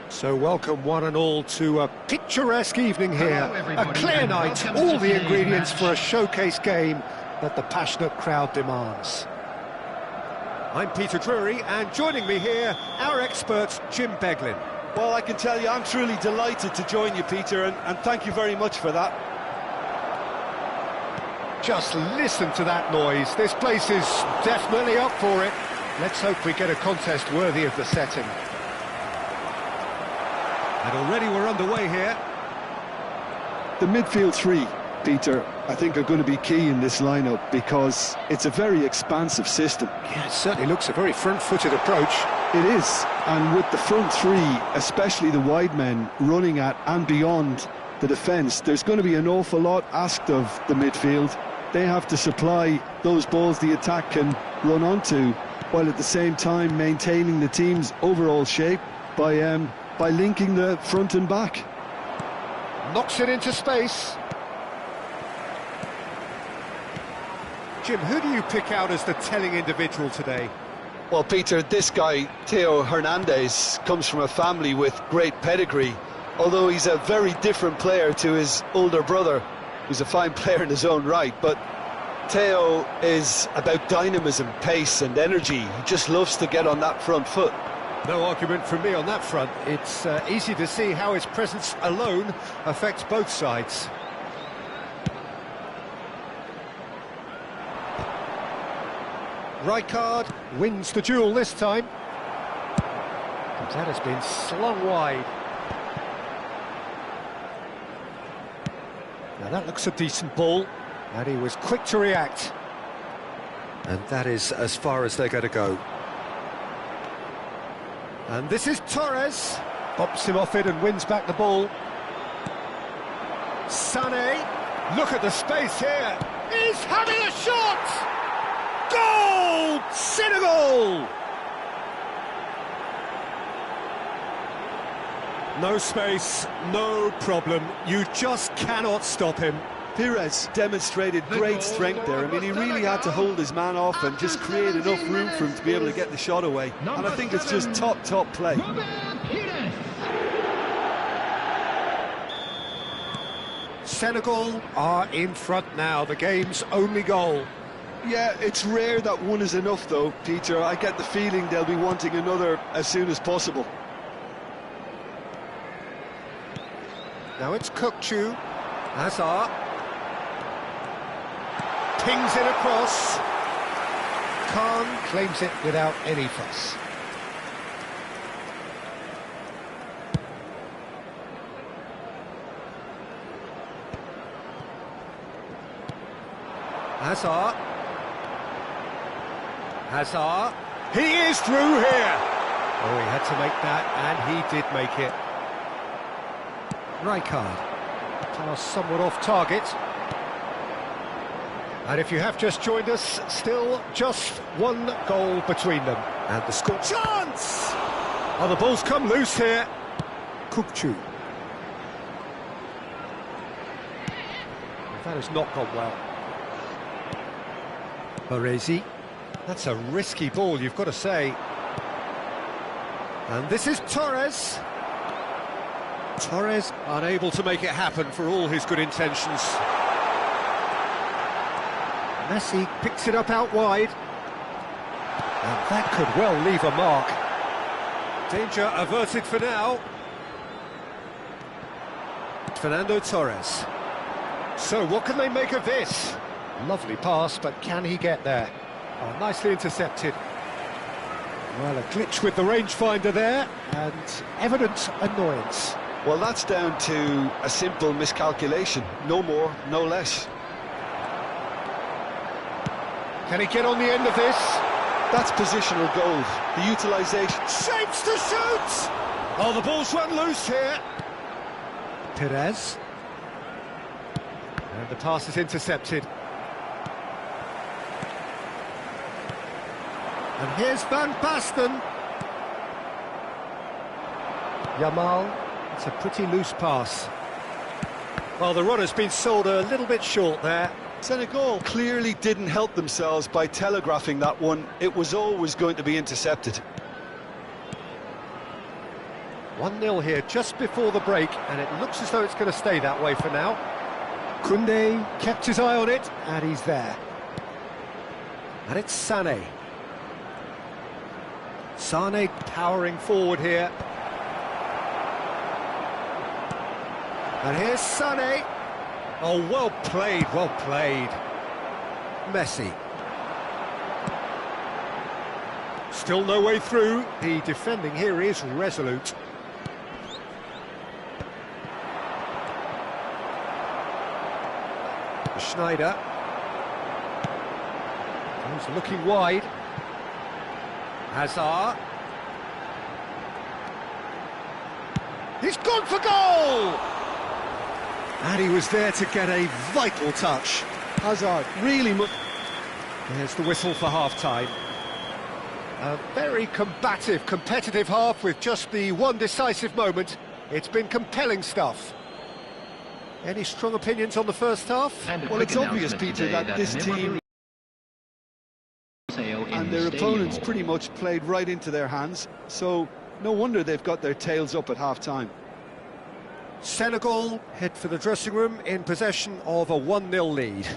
So welcome one and all to a picturesque evening here, a clear night, all the ingredients for a showcase game that the passionate crowd demands. I'm Peter Drury, and joining me here, our expert Jim Beglin. Well, I can tell you I'm truly delighted to join you, Peter, and thank you very much for that. Just listen to that noise. This place is definitely up for it. Let's hope we get a contest worthy of the setting. And already we're underway here. The midfield three, Peter, I think are going to be key in this lineup because it's a very expansive system. Yeah, it certainly looks a very front-footed approach. It is, and with the front three, especially the wide men, running at and beyond the defence, there's going to be an awful lot asked of the midfield. They have to supply those balls the attack can run onto, while at the same time maintaining the team's overall shape by linking the front and back. Knocks it into space. Jim, who do you pick out as the telling individual today? Well, Peter, this guy, Theo Hernandez, comes from a family with great pedigree, although he's a very different player to his older brother, who's a fine player in his own right. But Theo is about dynamism, pace and energy. He just loves to get on that front foot. No argument from me on that front. It's easy to see how his presence alone affects both sides. Rijkaard wins the duel this time. And that has been slung wide. Now that looks a decent ball, and he was quick to react. And that is as far as they're going to go. And this is Torres, bops him off it and wins back the ball. Sané, look at the space here, he's having a shot! Goal! Senegal! No space, no problem, you just cannot stop him. Pires demonstrated great strength there. I mean, he really had to hold his man off and just create enough room for him to be able to get the shot away. And I think it's just top play. Senegal are in front now, the game's only goal. Yeah, it's rare that one is enough though, Peter. I get the feeling they'll be wanting another as soon as possible. Now it's Kukçu, Hazard. Pings it across. Khan claims it without any fuss. Hazard. He is through here. Oh, he had to make that, and he did make it. Rijkaard. Pass somewhat off target. And if you have just joined us, still just one goal between them. And the score... Chance! Oh, the ball's come loose here. Kukçu. That has not gone well. Baresi. That's a risky ball, you've got to say. And this is Torres. Torres unable to make it happen for all his good intentions. Messi picks it up out wide. And that could well leave a mark. Danger averted for now. Fernando Torres. So what can they make of this? Lovely pass, but can he get there? Oh, nicely intercepted. Well, a glitch with the rangefinder there, and evident annoyance. Well, that's down to a simple miscalculation. No more, no less. Can he get on the end of this? That's positional gold. The utilisation... Shapes to shoot! Oh, the ball's run loose here. Pires. And the pass is intercepted. And here's Van Basten. Yamal. It's a pretty loose pass. Well, the runner's been sold a little bit short there. Senegal clearly didn't help themselves by telegraphing that one. It was always going to be intercepted. 1-0 here just before the break, and it looks as though it's going to stay that way for now. Koundé kept his eye on it, and he's there. And it's Sané. Sané powering forward here. And here's Sané. Oh, well played, well played. Messi. Still no way through. The defending here is resolute. Schneider. He's looking wide. Hazard. He's gone for goal! And he was there to get a vital touch. Hazard really There's the whistle for half-time. A very combative, competitive half with just the one decisive moment. It's been compelling stuff. Any strong opinions on the first half? Well, it's obvious, Peter, that this team and their opponents pretty much played right into their hands, so no wonder they've got their tails up at half-time. Senegal head for the dressing room in possession of a 1-0 lead.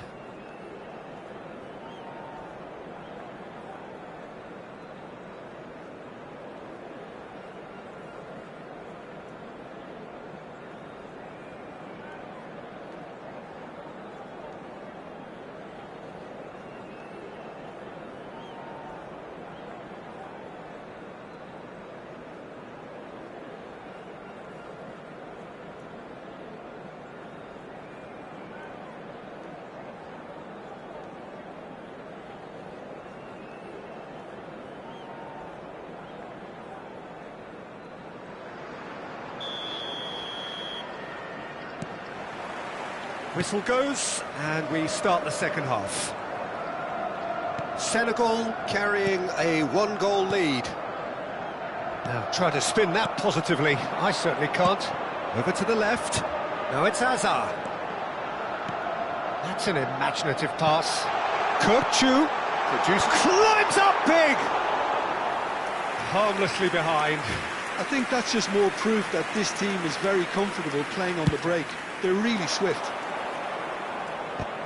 Whistle goes, and we start the second half. Senegal carrying a 1-goal lead. Now try to spin that positively. I certainly can't. Over to the left. Now it's Hazard. That's an imaginative pass. Kirkchu climbs up big. Harmlessly behind. I think that's just more proof that this team is very comfortable playing on the break. They're really swift.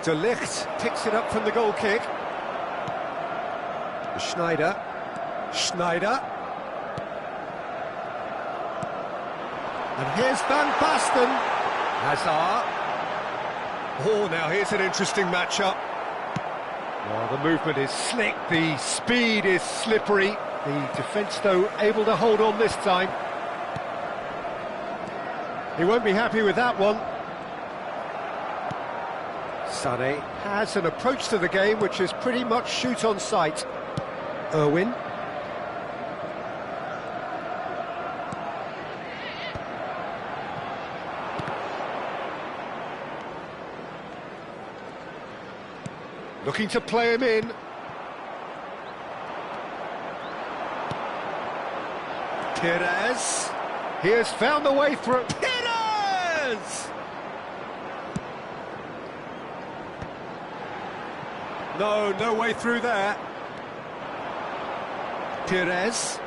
De Ligt picks it up from the goal kick. Schneider. And here's Van Basten. Hazard. Oh, now here's an interesting matchup. Well, the movement is slick, the speed is slippery. The defence, though, able to hold on this time. He won't be happy with that one. Sané has an approach to the game which is pretty much shoot on sight. Irwin. Looking to play him in. Pires. He has found the way through. Pires! No way through there. Pires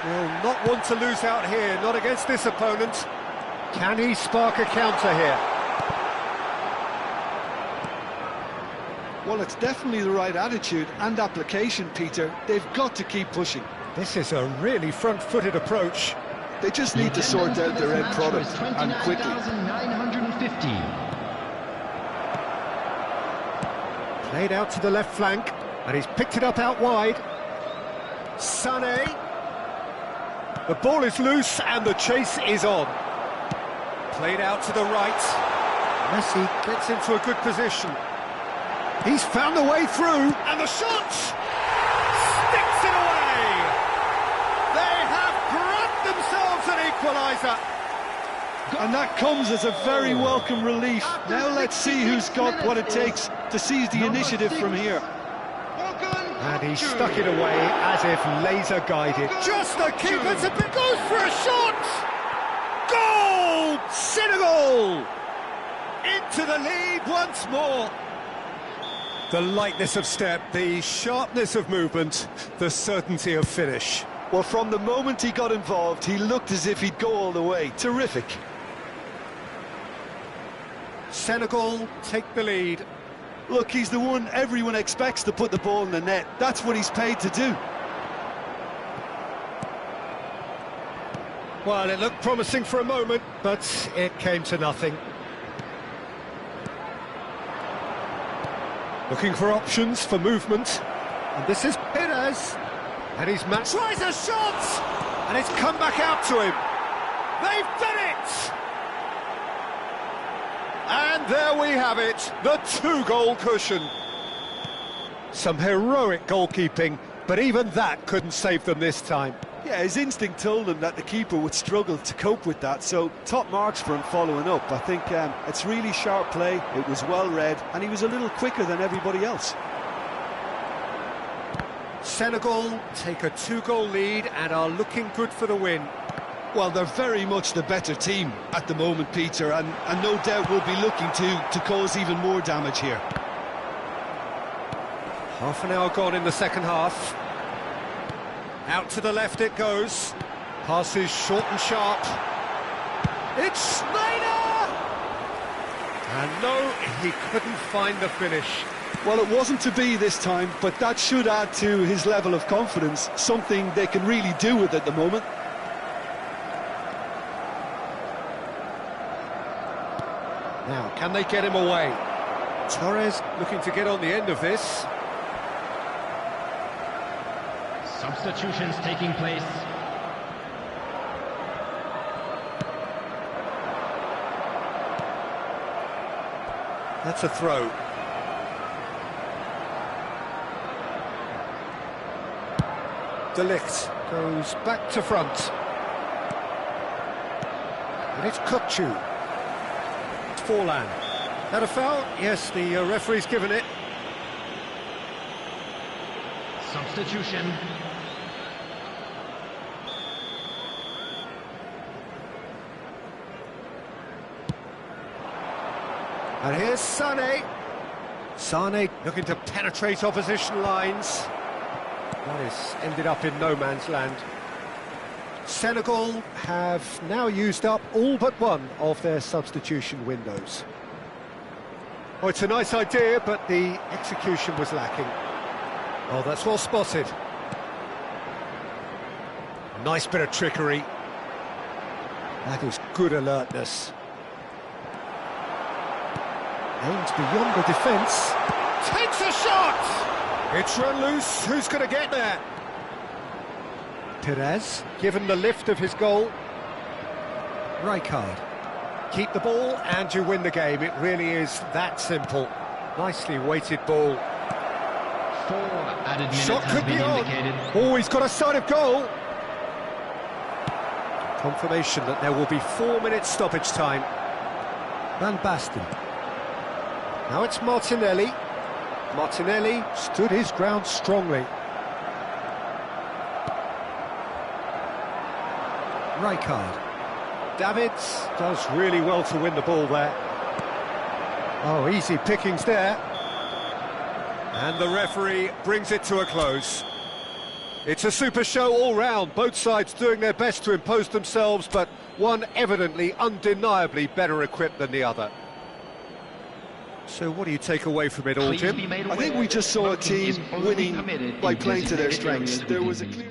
will not want to lose out here, not against this opponent. Can he spark a counter here? Well, it's definitely the right attitude and application, Peter. They've got to keep pushing. This is a really front-footed approach. They just need to sort out their end product, and quickly. 29,950. Played out to the left flank, and he's picked it up out wide. Sané. The ball is loose, and the chase is on. Played out to the right. Messi gets into a good position. He's found a way through, and the shot sticks it away. They have grabbed themselves an equaliser. And that comes as a very welcome relief. Now let's see who's got what it takes to seize the initiative from here. And he stuck it away as if laser guided. Just the keeper goes for a shot. Goal! Senegal into the lead once more. The lightness of step, the sharpness of movement, the certainty of finish. Well, from the moment he got involved, he looked as if he'd go all the way. Terrific. Senegal take the lead. Look, he's the one everyone expects to put the ball in the net. That's what he's paid to do. Well, it looked promising for a moment, but it came to nothing. Looking for options for movement. And this is Perez. And he's tries a shot! And it's come back out to him. They've done it! And there we have it, the 2-goal cushion. Some heroic goalkeeping, but even that couldn't save them this time. Yeah, his instinct told him that the keeper would struggle to cope with that, so top marks for him following up. I think it's really sharp play, it was well read, and he was a little quicker than everybody else. Senegal take a 2-goal lead and are looking good for the win. Well, they're very much the better team at the moment, Peter, and no doubt will be looking to cause even more damage here. Half an hour gone in the second half. Out to the left it goes. Passes short and sharp. It's Snyder! And no, he couldn't find the finish. Well, it wasn't to be this time, but that should add to his level of confidence, something they can really do with at the moment. Now, can they get him away? Torres looking to get on the end of this. Substitutions taking place. That's a throw. De Ligt goes back to front. And it's Kutchu. Forlan. That a foul? Yes, the referee's given it. Substitution. And here's Sané. Sané looking to penetrate opposition lines. That is ended up in no man's land. Senegal have now used up all but one of their substitution windows. Oh, it's a nice idea, but the execution was lacking. Oh, that's well spotted. Nice bit of trickery. That is good alertness. Aims beyond the defence. Takes a shot! It's run loose. Who's going to get there? Perez, given the lift of his goal. Rijkaard. Keep the ball and you win the game. It really is that simple. Nicely weighted ball. 4 added minutes Shot has could been be on. indicated. Oh, he's got a side of goal. Confirmation that there will be 4 minutes stoppage time. Van Basten. Now it's Martinelli. Martinelli stood his ground strongly. Rijkaard. Davids does really well to win the ball there. Oh, easy pickings there. And the referee brings it to a close. It's a super show all round, both sides doing their best to impose themselves, but one evidently, undeniably better equipped than the other. So what do you take away from it all, Jim? I think we just saw a team winning by playing to their strengths. There was a clear...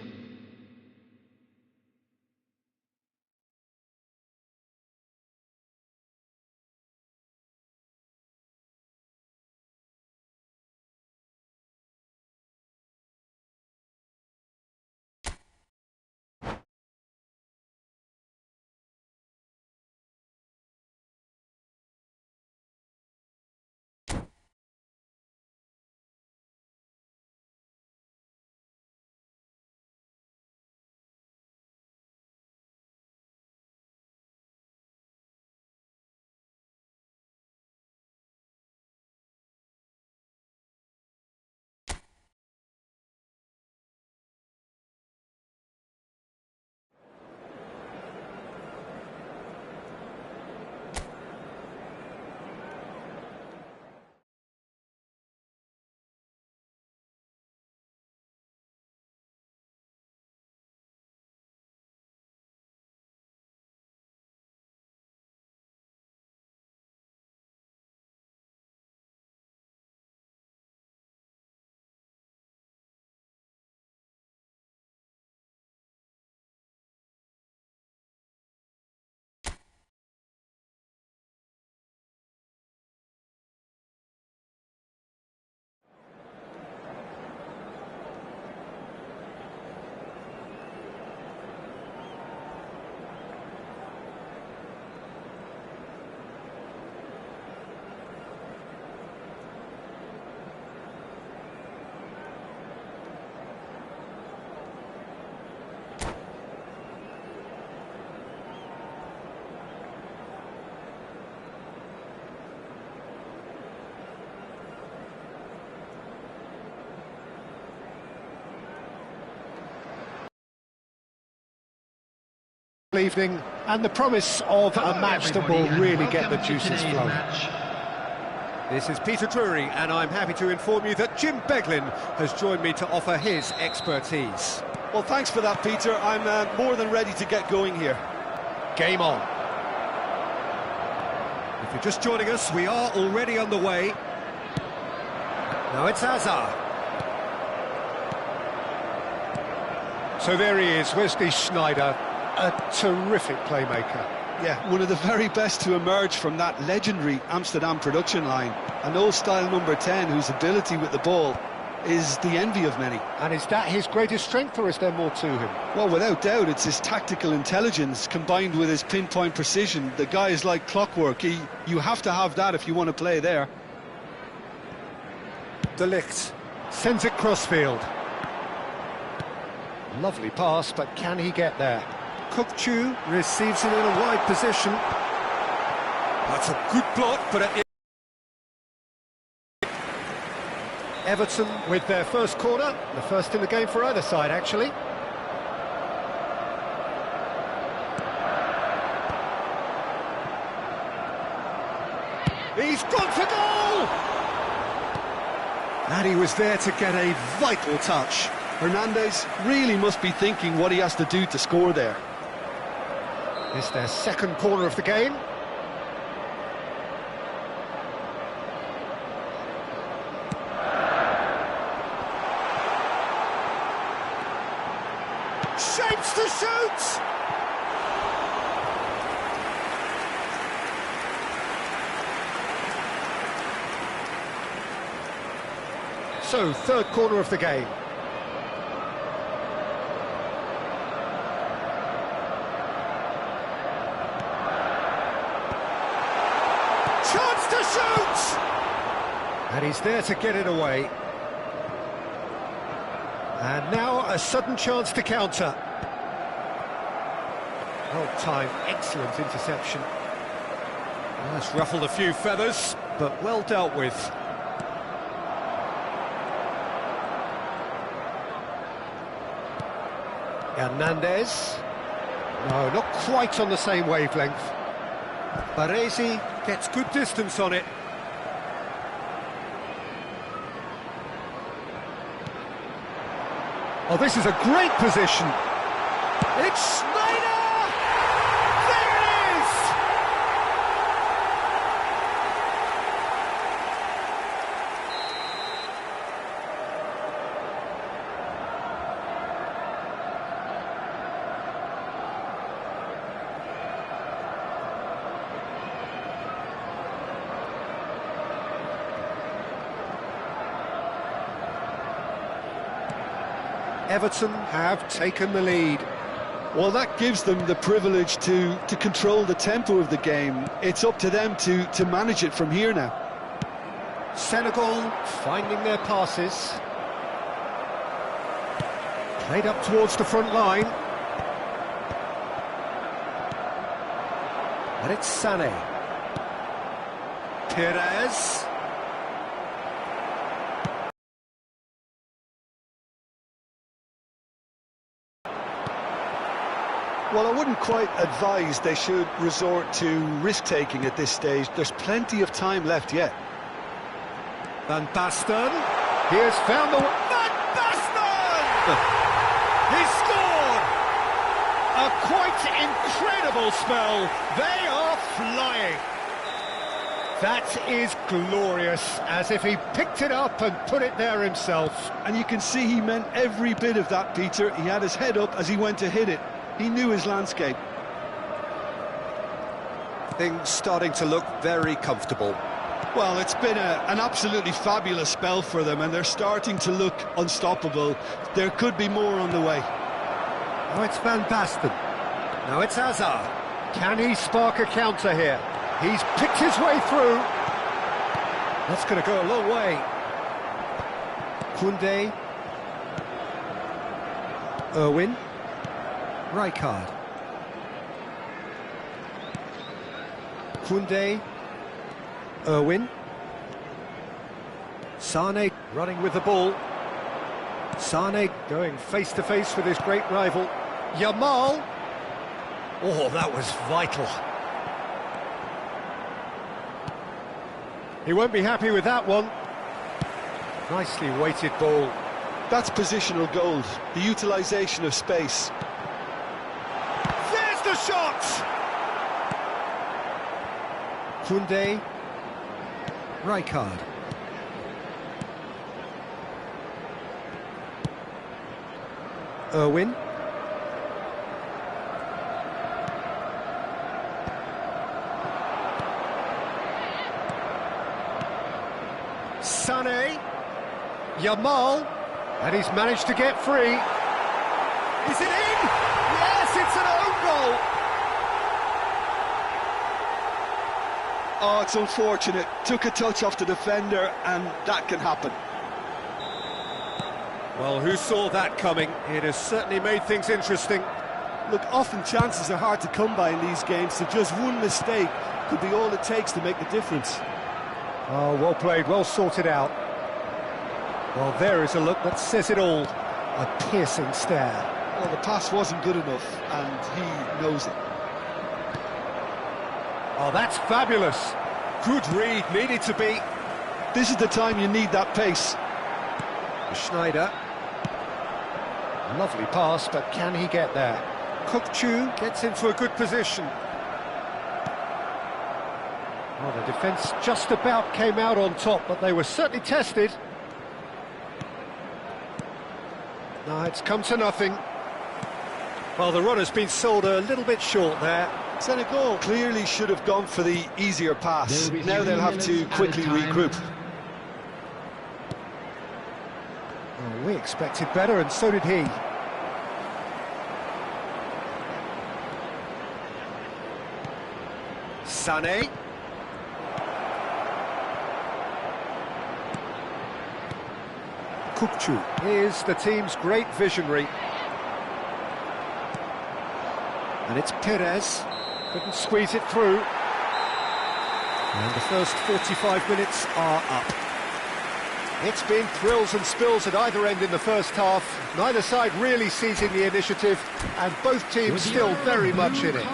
Evening, and the promise of a match that will really get the juices flowing. This is Peter Drury, and I'm happy to inform you that Jim Beglin has joined me to offer his expertise. Well, thanks for that, Peter. I'm more than ready to get going here. Game on. If you're just joining us, we are already on the way. Now it's Hazard. So there he is, Wesley Sneijder. A terrific playmaker. Yeah, one of the very best to emerge from that legendary Amsterdam production line. An old-style number 10 whose ability with the ball is the envy of many. And is that his greatest strength, or is there more to him? Well, without doubt, it's his tactical intelligence combined with his pinpoint precision. The guy is like clockwork. You have to have that if you want to play there. De Ligt sends it crossfield. Lovely pass, but can he get there? Kukçu receives it in a wide position. That's a good block, but at the... Everton with their first corner, the first in the game for either side, actually. He's gone for goal! And he was there to get a vital touch. Hernandez really must be thinking what he has to do to score there. It's their second corner of the game. Shapes to shoot! So, third corner of the game. Chance to shoot! And he's there to get it away. And now a sudden chance to counter. Well timed, excellent interception. Well, that's ruffled a few feathers, but well dealt with. Hernandez. No, not quite on the same wavelength. Baresi gets good distance on it. Oh, this is a great position. It's Sneijder! There it is! Everton have taken the lead. Well, that gives them the privilege to control the tempo of the game. It's up to them to manage it from here now. Senegal finding their passes. Played up towards the front line. And it's Sané. Perez. Well, I wouldn't quite advise they should resort to risk-taking at this stage. There's plenty of time left yet. Van Basten. He has found the... Van Basten! He scored! A quite incredible spell. They are flying. That is glorious, as if he picked it up and put it there himself. And you can see he meant every bit of that, Peter. He had his head up as he went to hit it. He knew his landscape. Things starting to look very comfortable. Well, it's been an absolutely fabulous spell for them, and they're starting to look unstoppable. There could be more on the way. Now it's Van Basten. Now it's Hazard. Can he spark a counter here? He's picked his way through. That's going to go a long way. Koundé. Irwin. Rijkaard. Koundé. Irwin. Sané running with the ball. Sané going face-to-face with his great rival. Yamal. Oh, that was vital. He won't be happy with that one. Nicely weighted ball. That's positional gold, the utilisation of space. There's the shot! Kunde. Rijkaard. Irwin. Sané. Yamal. And he's managed to get free. Is it in? Yes, it's an own goal. Oh, it's unfortunate. Took a touch off the defender, and that can happen. Well, who saw that coming? It has certainly made things interesting. Look, often chances are hard to come by in these games, so just one mistake could be all it takes to make the difference. Oh, well played, well sorted out. Well, there is a look that says it all. A piercing stare. Well, the pass wasn't good enough, and he knows it. Oh, that's fabulous. Good read, needed to be. This is the time you need that pace. Schneider. Lovely pass, but can he get there? Kukçu gets into a good position. Well, the defence just about came out on top, but they were certainly tested. No, it's come to nothing. Well, the runner's been sold a little bit short there. Senegal clearly should have gone for the easier pass. Now they'll have to quickly regroup. Well, we expected better, and so did he. Sané. Kukçu is the team's great visionary. And it's Perez. Couldn't squeeze it through. And the first 45 minutes are up. It's been thrills and spills at either end in the first half. Neither side really seizing the initiative, and both teams still very much in it.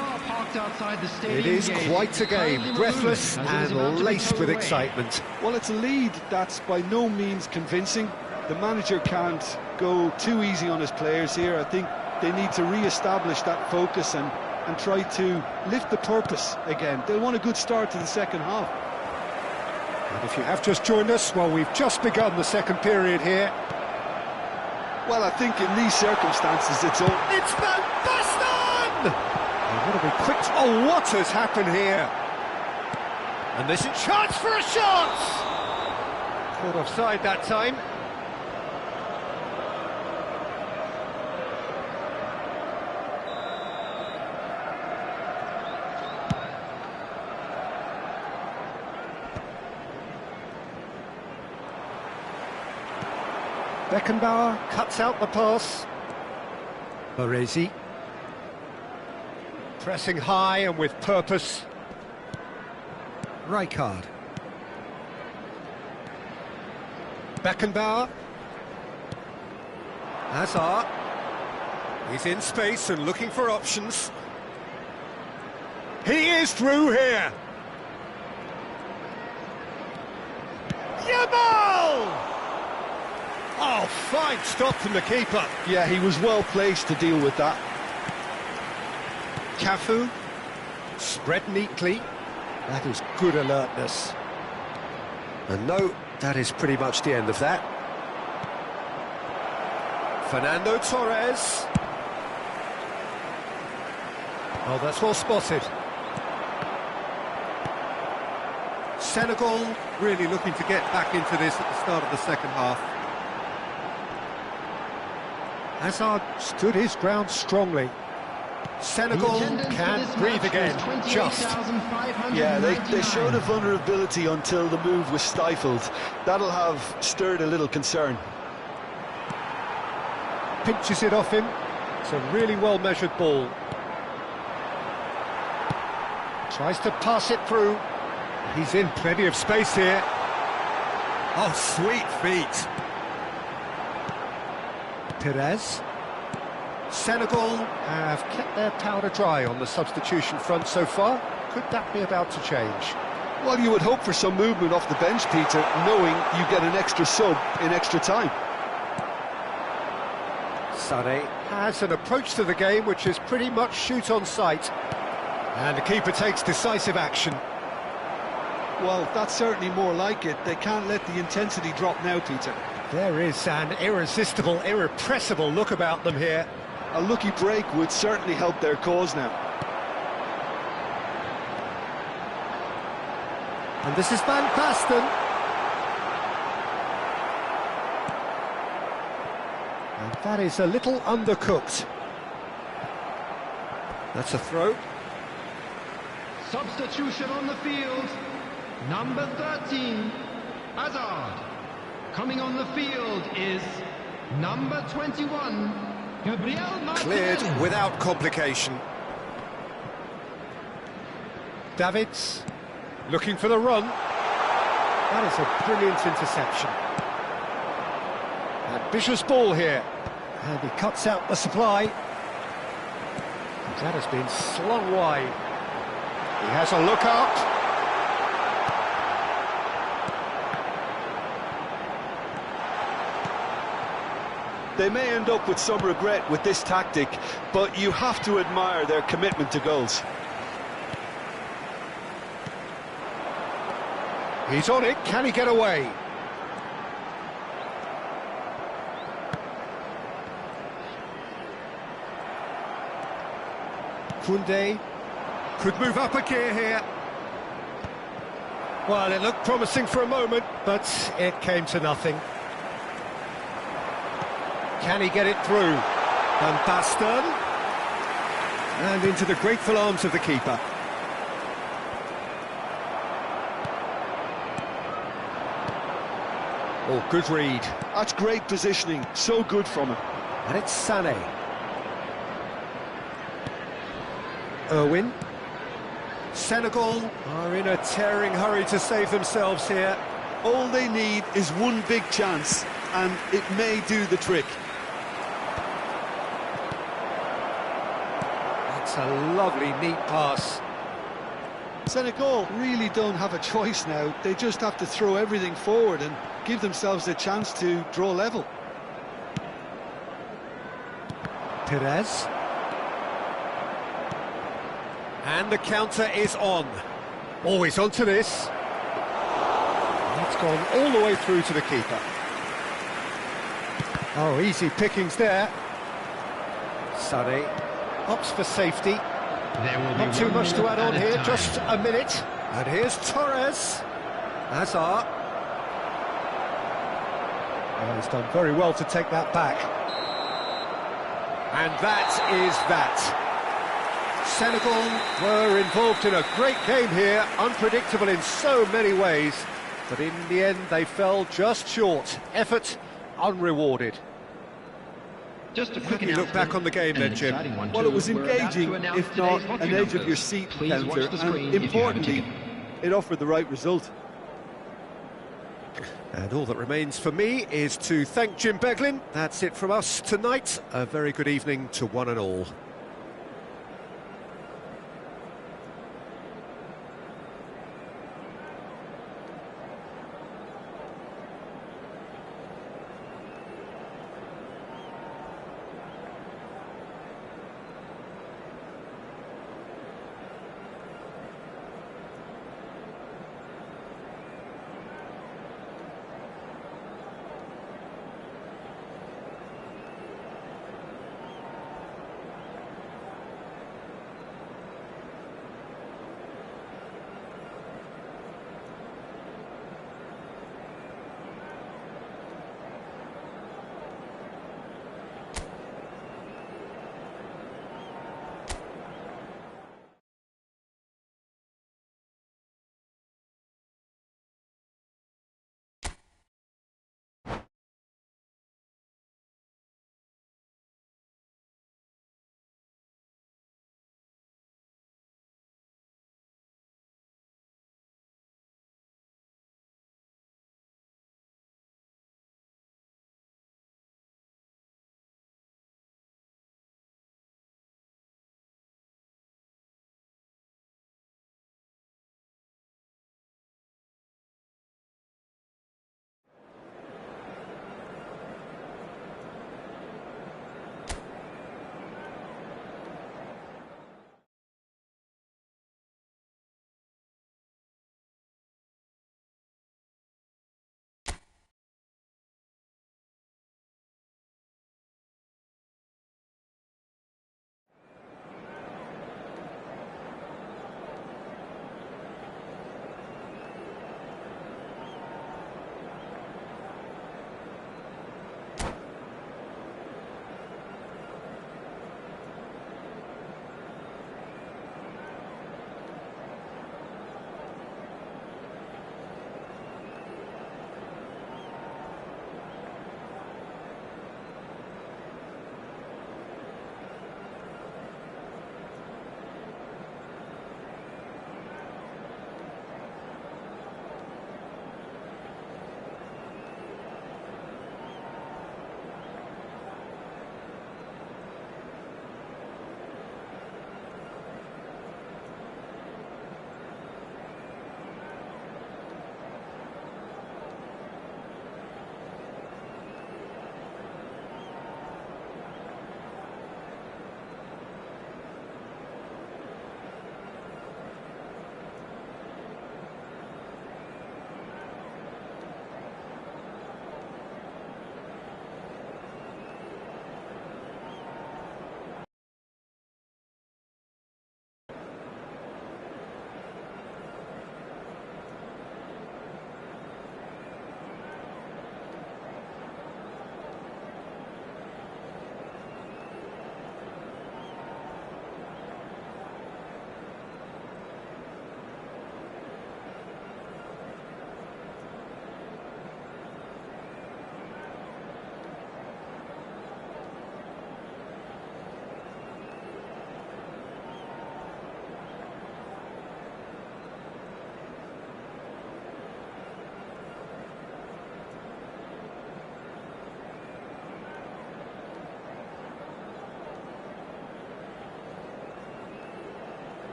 It is quite a game, breathless and laced with excitement. Well, it's a lead that's by no means convincing. The manager can't go too easy on his players here. I think they need to re-establish that focus and try to lift the purpose again. They'll want a good start to the second half. And if you have just joined us, well, we've just begun the second period here. Well, I think in these circumstances, it's all... It's Van Basten! And what a big quick... Oh, what has happened here? And there's a chance for a shot! Caught offside that time. Beckenbauer cuts out the pass. Baresi. Pressing high and with purpose. Rijkaard. Beckenbauer. Hazard. He's in space and looking for options. He is through here. Yamal! Oh, fine stop from the keeper. Yeah, he was well placed to deal with that. Cafu, spread neatly. That is good alertness. And no, that is pretty much the end of that. Fernando Torres. Oh, that's well spotted. Senegal really looking to get back into this at the start of the second half. Hazard stood his ground strongly. Senegal can't breathe again, just. Yeah, they showed a vulnerability until the move was stifled. That'll have stirred a little concern. Pinches it off him. It's a really well-measured ball. Tries to pass it through. He's in plenty of space here. Oh, sweet feet. Perez. Senegal have kept their powder dry on the substitution front so far. Could that be about to change? Well, you would hope for some movement off the bench, Peter, knowing you get an extra sub in extra time. Sané has an approach to the game which is pretty much shoot on sight. And the keeper takes decisive action. Well, that's certainly more like it. They can't let the intensity drop now, Peter. There is an irresistible, irrepressible look about them here. A lucky break would certainly help their cause now. And this is Van Basten. And that is a little undercooked. That's a throw. Substitution on the field. Number 13, Hazard. Coming on the field is number 21, Gabriel Martinez. Cleared without complication. Davids looking for the run. That is a brilliant interception. Ambitious ball here. And he cuts out the supply. That has been slung wide. He has a look up. They may end up with some regret with this tactic, but you have to admire their commitment to goals. He's on it, can he get away? Koundé could move up a gear here. Well, it looked promising for a moment, but it came to nothing. Can he get it through? Van Basten. And into the grateful arms of the keeper. Oh, good read. That's great positioning, so good from him. And it's Sané. Irwin. Senegal are in a tearing hurry to save themselves here. All they need is one big chance, and it may do the trick. That's a lovely, neat pass. Senegal really don't have a choice now. They just have to throw everything forward and give themselves a chance to draw level. Perez. And the counter is on. Always onto this. It's gone all the way through to the keeper. Oh, easy pickings there. Sané opts for safety. There will be Not too much to add on here, time. just a minute. And here's Torres. Hazard. Oh, he's done very well to take that back. And that is that. Senegal were involved in a great game here, unpredictable in so many ways, but in the end they fell just short. Effort unrewarded. Just a How quick do you look back on the game then, Jim? Well, it was engaging, if not an edge of your seat counter, and importantly, it offered the right result. And all that remains for me is to thank Jim Beglin. That's it from us tonight. A very good evening to one and all.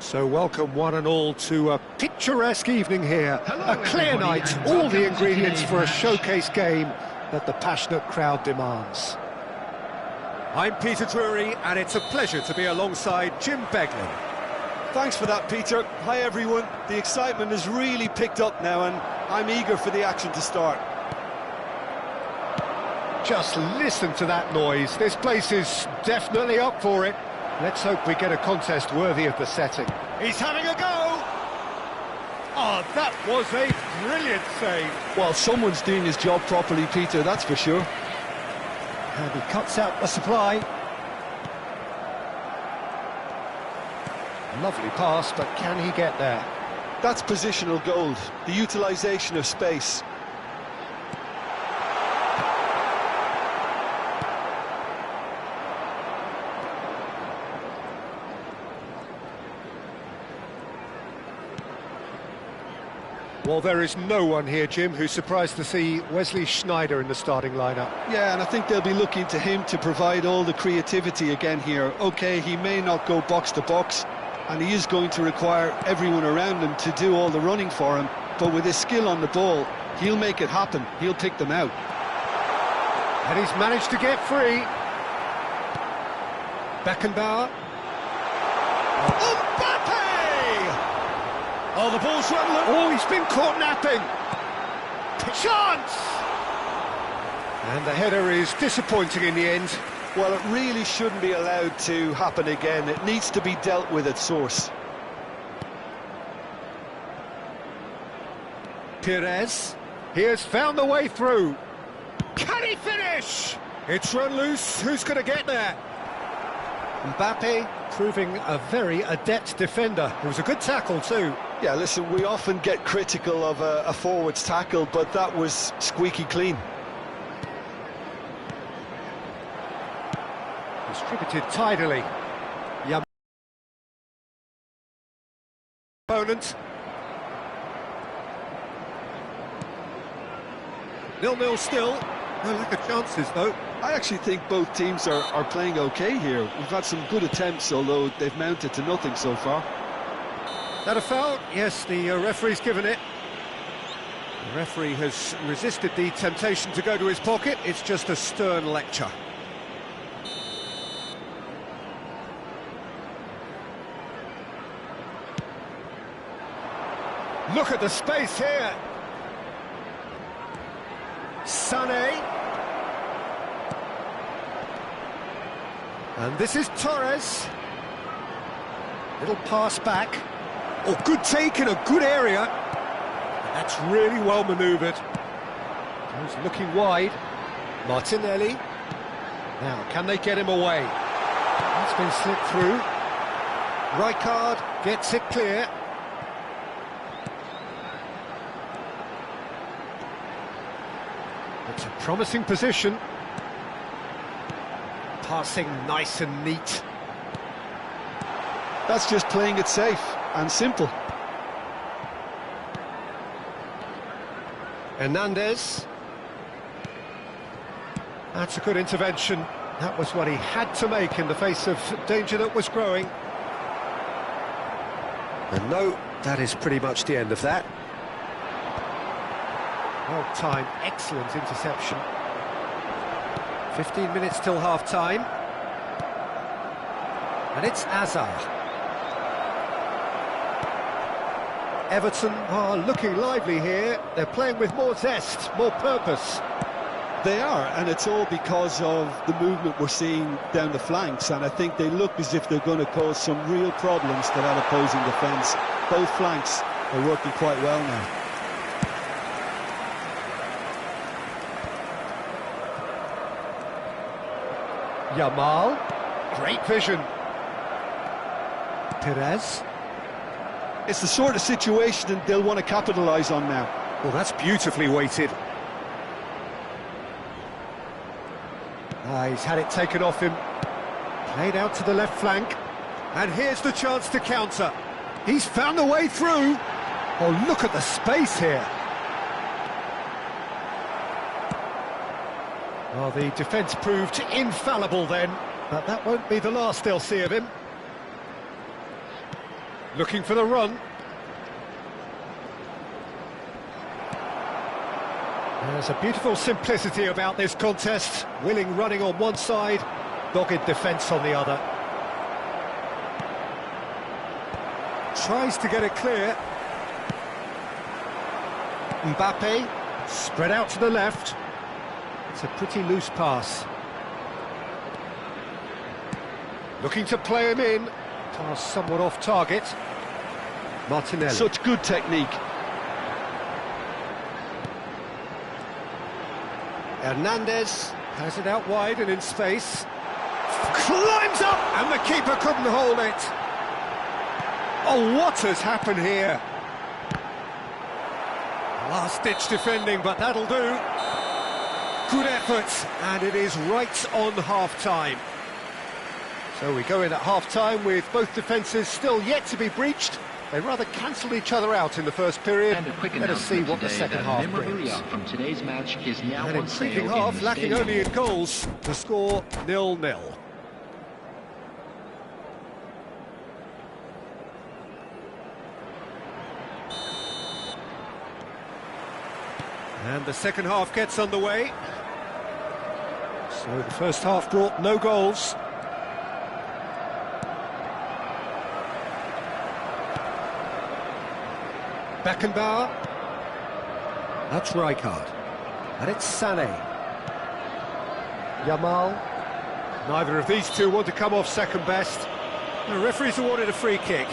So welcome one and all to a picturesque evening here. Hello, A clear everybody, night, and all welcome the to ingredients today's for a match. showcase game that the passionate crowd demands. I'm Peter Drury, and it's a pleasure to be alongside Jim Beglin. Thanks for that, Peter. Hi, everyone. The excitement has really picked up now, and I'm eager for the action to start. Just listen to that noise. This place is definitely up for it. Let's hope we get a contest worthy of the setting. He's having a go! Oh, that was a brilliant save. Well, someone's doing his job properly, Peter, that's for sure. And he cuts out the supply. Lovely pass, but can he get there? That's positional gold, the utilisation of space. Well, there is no one here, Jim, who's surprised to see Wesley Sneijder in the starting lineup. Yeah, and I think they'll be looking to him to provide all the creativity again here. OK, he may not go box to box, and he is going to require everyone around him to do all the running for him, but with his skill on the ball, he'll make it happen. He'll pick them out. And he's managed to get free. Beckenbauer. Mbappe! Oh, the ball's run loose. Oh, he's been caught napping. Chance! And the header is disappointing in the end. Well, it really shouldn't be allowed to happen again. It needs to be dealt with at source. Pires. He has found the way through. Can he finish? It's run loose. Who's going to get there? Mbappe proving a very adept defender. It was a good tackle too. Yeah, listen, we often get critical of a forward's tackle, but that was squeaky clean. Distributed tidily. Opponent. 0-0 still. No lack of chances though. I actually think both teams are playing okay here. We've had some good attempts, although they've mounted to nothing so far. That a foul? Yes, the referee's given it. The referee has resisted the temptation to go to his pocket. It's just a stern lecture. Look at the space here. Sané. And this is Torres. Little pass back. Oh, good take in a good area. And that's really well manoeuvred. He's looking wide. Martinelli. Now, can they get him away? That's been slipped through. Rijkaard gets it clear. It's a promising position. Passing nice and neat. That's just playing it safe and simple. Hernandez. That's a good intervention. That was what he had to make in the face of danger that was growing. And no, that is pretty much the end of that. Well timed, excellent interception. 15 minutes till half-time. And it's Azar. Everton are looking lively here. They're playing with more zest, more purpose. They are, and it's all because of the movement we're seeing down the flanks, and I think they look as if they're going to cause some real problems to that opposing defence. Both flanks are working quite well now. Yamal, great vision. Perez. It's the sort of situation that they'll want to capitalise on now. Well, that's beautifully weighted. He's had it taken off him. Played out to the left flank. And here's the chance to counter. He's found a way through. Oh, look at the space here. Well, the defence proved infallible then, but that won't be the last they'll see of him. Looking for the run. There's a beautiful simplicity about this contest. Willing running on one side, dogged defence on the other. Tries to get it clear. Mbappe, spread out to the left. It's a pretty loose pass. Looking to play him in. Pass somewhat off target. Martinelli. Such good technique. Hernandez has it out wide and in space. Climbs up, and the keeper couldn't hold it. Oh, what has happened here? Last-ditch defending, but that'll do. Good effort, and it is right on half-time. So we go in at half-time with both defences still yet to be breached. They rather cancelled each other out in the first period. And a quick Let us see what the second half brings. From today's match is now An on intriguing sale half, in the lacking stadium. only in goals. The score 0-0. And the second half gets underway. So the first half brought no goals. Beckenbauer. That's Rijkaard. And it's Sané. Yamal. Neither of these two want to come off second best. The referee's awarded a free kick.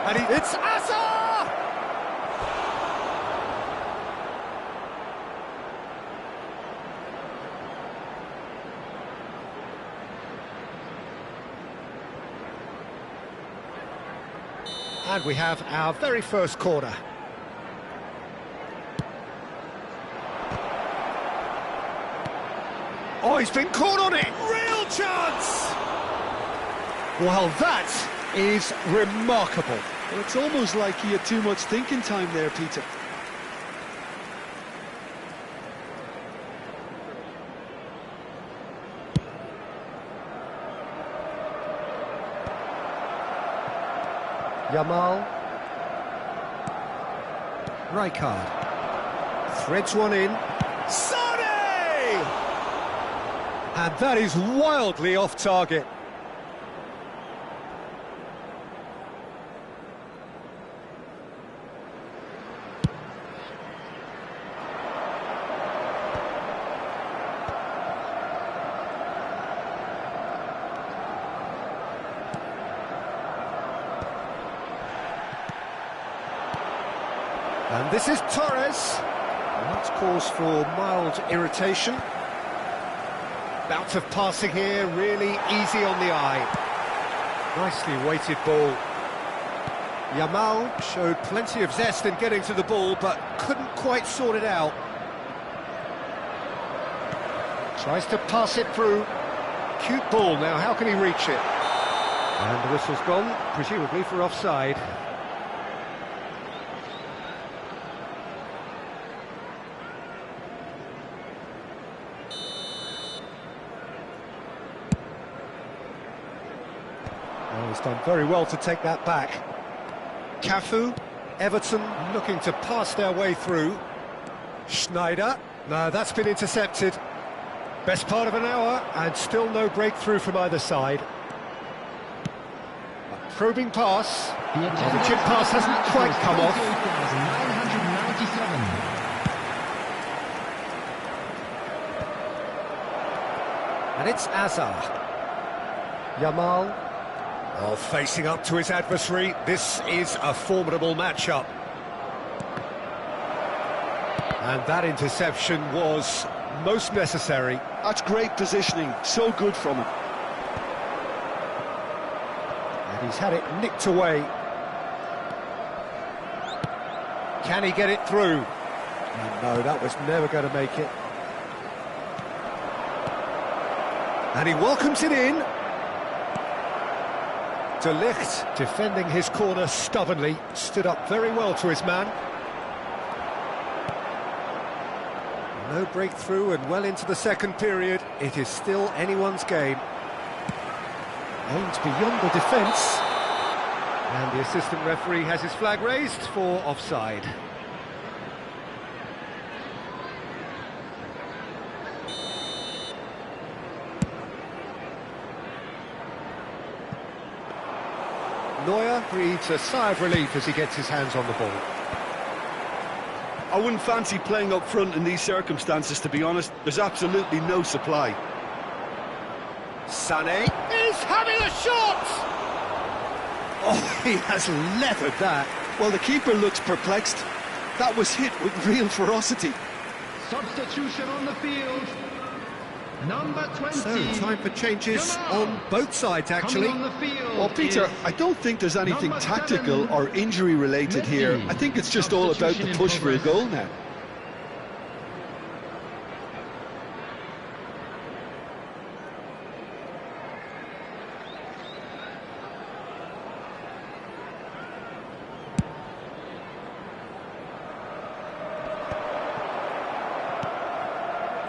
And it's Asa! And we have our very first corner. Oh, he's been caught on it! Real chance! Well, that is remarkable. Well, it's almost like he had too much thinking time there, Peter. Yamal. Rijkaard. Threads one in. Sané! And that is wildly off target. And this is Torres. And that's cause for mild irritation. Bout of passing here, really easy on the eye. Nicely weighted ball. Yamal showed plenty of zest in getting to the ball, but couldn't quite sort it out. Tries to pass it through. Cute ball now, how can he reach it? And the whistle's gone, presumably for offside. He's done very well to take that back. Cafu, Everton looking to pass their way through. Schneider, no, that's been intercepted. Best part of an hour, and still no breakthrough from either side. A probing pass. The chip pass hasn't quite come off. 997. And it's Azar. Yamal. Oh, facing up to his adversary, this is a formidable matchup. And that interception was most necessary. That's great positioning, so good from him. And he's had it nicked away. Can he get it through? No, that was never going to make it. And he welcomes it in. De Ligt defending his corner stubbornly, stood up very well to his man. No breakthrough and well into the second period. It is still anyone's game. Aims beyond the defence. And the assistant referee has his flag raised for offside. Neuer breathes a sigh of relief as he gets his hands on the ball. I wouldn't fancy playing up front in these circumstances, to be honest. There's absolutely no supply. Sané is having a shot! Oh, he has leathered that. Well, the keeper looks perplexed. That was hit with real ferocity. Substitution on the field. Number 20. So, time for changes on both sides, actually. Coming on the field Well, Peter, I don't think there's anything number tactical 7, or injury-related here. Messi. I think it's just all about the push for a goal now.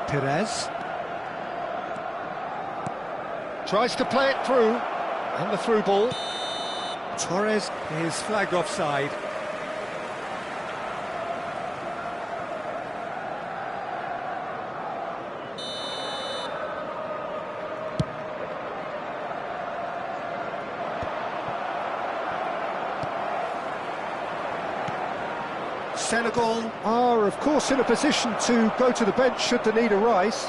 Perez tries to play it through, and the through ball. Torres is flagged offside. Senegal are, of course, in a position to go to the bench should the need arise.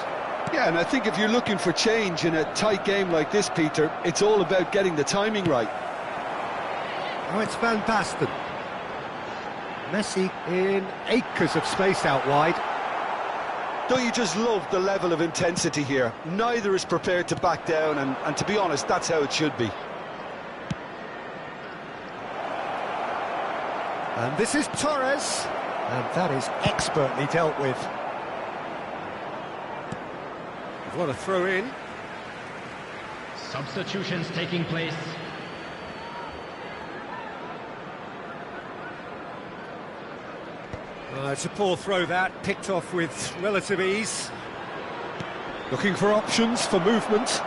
Yeah, and I think if you're looking for change in a tight game like this, Peter, it's all about getting the timing right. Oh, it's Van Basten. Messi in acres of space out wide. Don't you just love the level of intensity here? Neither is prepared to back down, and to be honest, that's how it should be. And this is Torres, and that is expertly dealt with. What a throw in. Substitutions taking place. It's a poor throw that, picked off with relative ease. Looking for options for movement.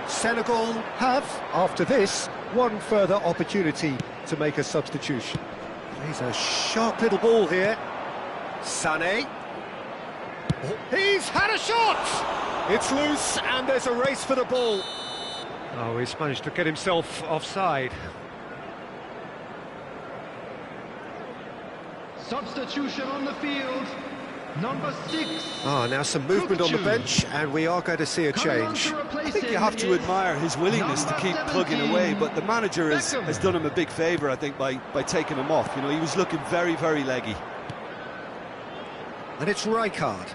Senegal have, after this, one further opportunity to make a substitution. Plays a sharp little ball here. Sané. Oh, he's had a shot! It's loose and there's a race for the ball. Oh, he's managed to get himself offside. Substitution on the field. Number 6. Now some movement on the bench, and we are going to see a change. I think you have to admire his willingness to keep plugging away, but the manager has done him a big favour, I think, by taking him off. You know, he was looking very, very leggy. And it's Rijkaard.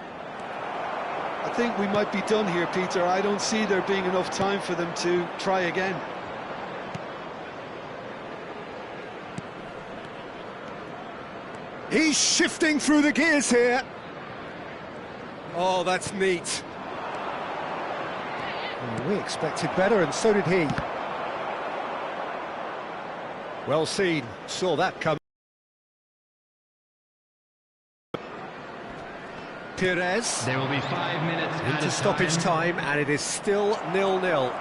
I think we might be done here, Peter. I don't see there being enough time for them to try again. He's shifting through the gears here. Oh, that's neat. Well, we expected better, and so did he. Well seen, saw that coming. Perez. There will be 5 minutes Into stoppage time, and it is still 0-0.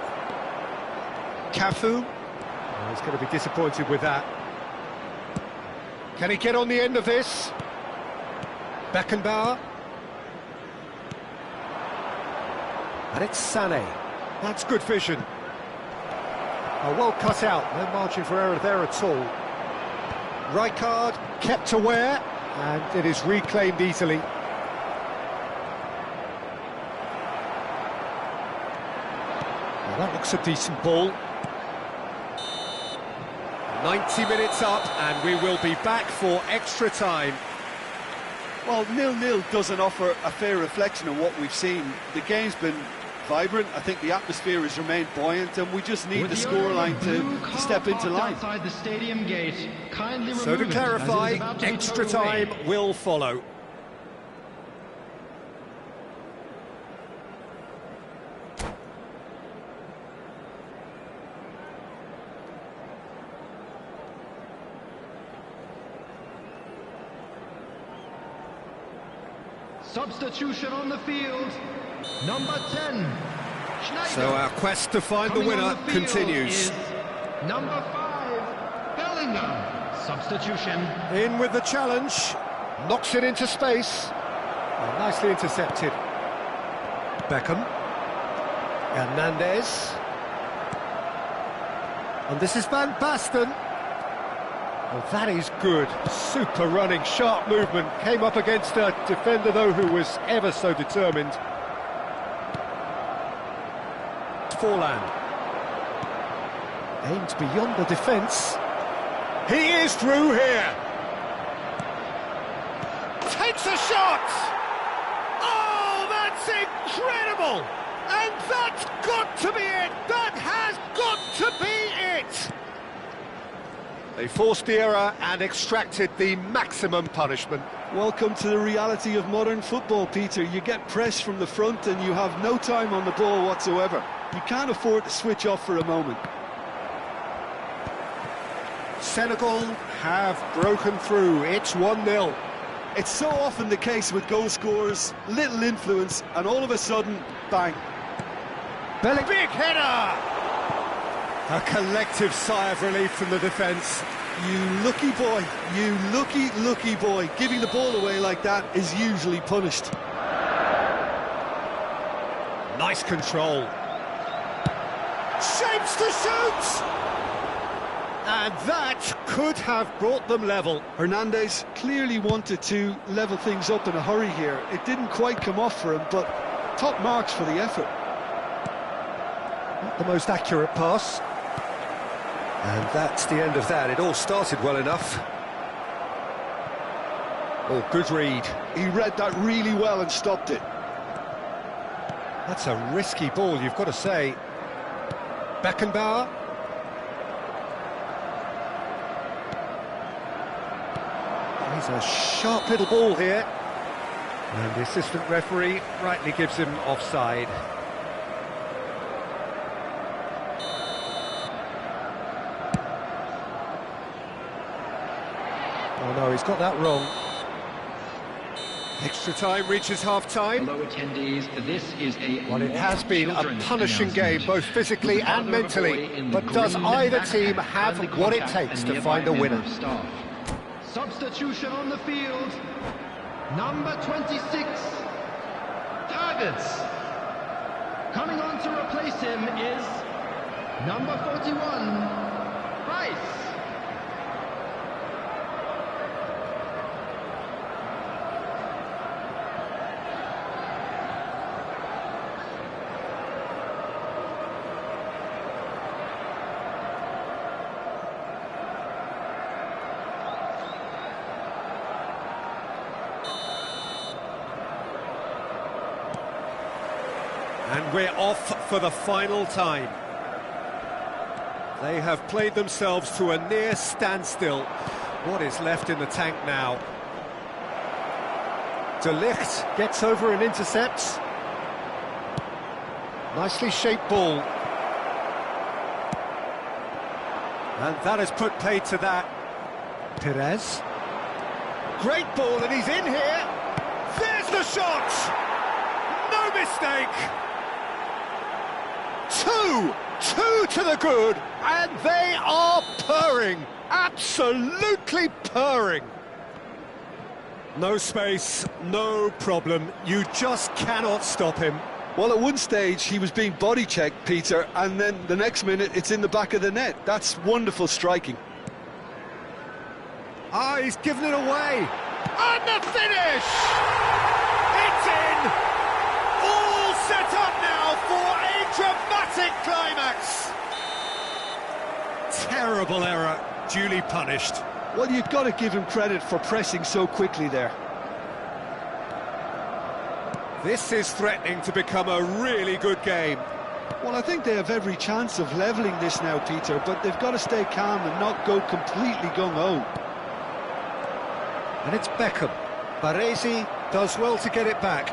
Cafu. Oh, he's going to be disappointed with that. Can he get on the end of this? Beckenbauer. And it's Sané. That's good vision. Oh, well cut out, no margin for error there at all. Rijkaard kept aware, and it is reclaimed easily. Well, that looks a decent ball. 90 minutes up, and we will be back for extra time. Well, 0-0 doesn't offer a fair reflection of what we've seen. The game's been vibrant. I think the atmosphere has remained buoyant, and we just need the scoreline to step into line. Outside the stadium gate. Kindly So to remove it, clarify, as it is about to be extra thrown away. time will follow. Substitution on the field, number 10, Schneider. So our quest to find the Coming winner on the field continues. is number 5, Bellingham. Substitution. In with the challenge. Knocks it into space. Oh, nicely intercepted. Beckham. Hernandez. And this is Van Basten. Well, that is good. Super running, sharp movement. Came up against a defender, though, who was ever so determined. Forlan. Aimed beyond the defence. He is through here. Takes a shot. Oh, that's incredible. And that's got to be it! That has got to be it! They forced the error and extracted the maximum punishment. Welcome to the reality of modern football, Peter. You get pressed from the front and you have no time on the ball whatsoever. You can't afford to switch off for a moment. Senegal have broken through. It's 1-0. It's so often the case with goal scorers, little influence, and all of a sudden, bang. Bellingham, big header! A collective sigh of relief from the defence. You lucky boy, you lucky boy. Giving the ball away like that is usually punished. Nice control. Shapes to shoot! And that could have brought them level. Hernandez clearly wanted to level things up in a hurry here. It didn't quite come off for him, but top marks for the effort. Not the most accurate pass. And that's the end of that. It all started well enough. Oh, good read. He read that really well and stopped it. That's a risky ball, you've got to say. Beckenbauer. He's a sharp little ball here. And the assistant referee rightly gives him offside. Oh no, he's got that wrong. Extra time reaches half-time. Hello attendees, this is a... Well, it has been a punishing game, both physically and mentally. But does either team have what it takes to find a winner? Substitution on the field, number 26, Targets. Coming on to replace him is number 41, Rice. And we're off for the final time. They have played themselves to a near standstill. What is left in the tank now? De Ligt gets over and intercepts. Nicely shaped ball. And that has put paid to that. Perez. Great ball, and he's in here. There's the shot! No mistake! Two to the good, and they are purring, absolutely purring. No space, no problem, you just cannot stop him. Well, at one stage he was being body checked, Peter, and then the next minute it's in the back of the net. That's wonderful striking. Ah, he's given it away. And the finish! It's in! All set up now for a dramatic climax. Terrible error, duly punished. Well, you've got to give him credit for pressing so quickly there. This is threatening to become a really good game. Well, I think they have every chance of levelling this now, Peter, but they've got to stay calm and not go completely gung-ho. And it's Beckham. Baresi does well to get it back.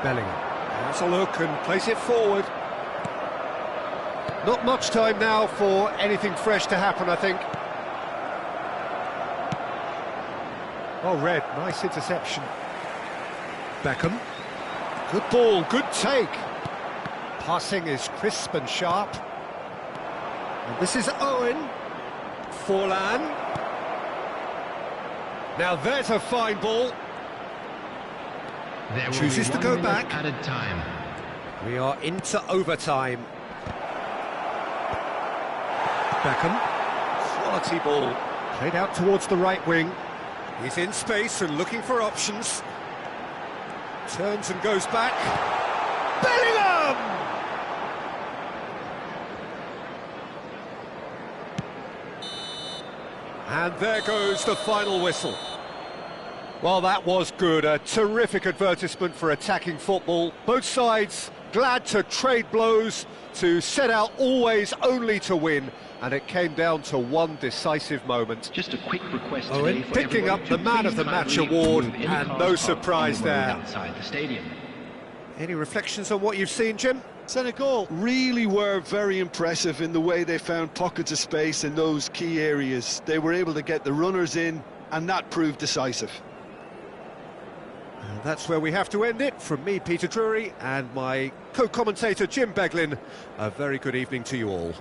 Bellingham has a look and plays it forward. Not much time now for anything fresh to happen, I think. Oh, Red, nice interception. Beckham. Good ball, good take. Passing is crisp and sharp. And this is Owen. Forlan. Now there's a fine ball. There will Chooses be to 1 go minute back. added time. We are into overtime. Beckham. Quality ball. Played out towards the right wing. He's in space and looking for options. Turns and goes back. Bellingham! And there goes the final whistle. Well, that was good. A terrific advertisement for attacking football. Both sides glad to trade blows, to set out always only to win, and it came down to one decisive moment. Just a quick request Owen today for picking everybody up the to man of please the match kindly award, remove any and cars no parked surprise on the road there. outside the stadium. Any reflections on what you've seen, Jim? Senegal really were very impressive in the way they found pockets of space in those key areas. They were able to get the runners in, and that proved decisive. And that's where we have to end it. From me, Peter Drury, and my co-commentator, Jim Beglin. A very good evening to you all.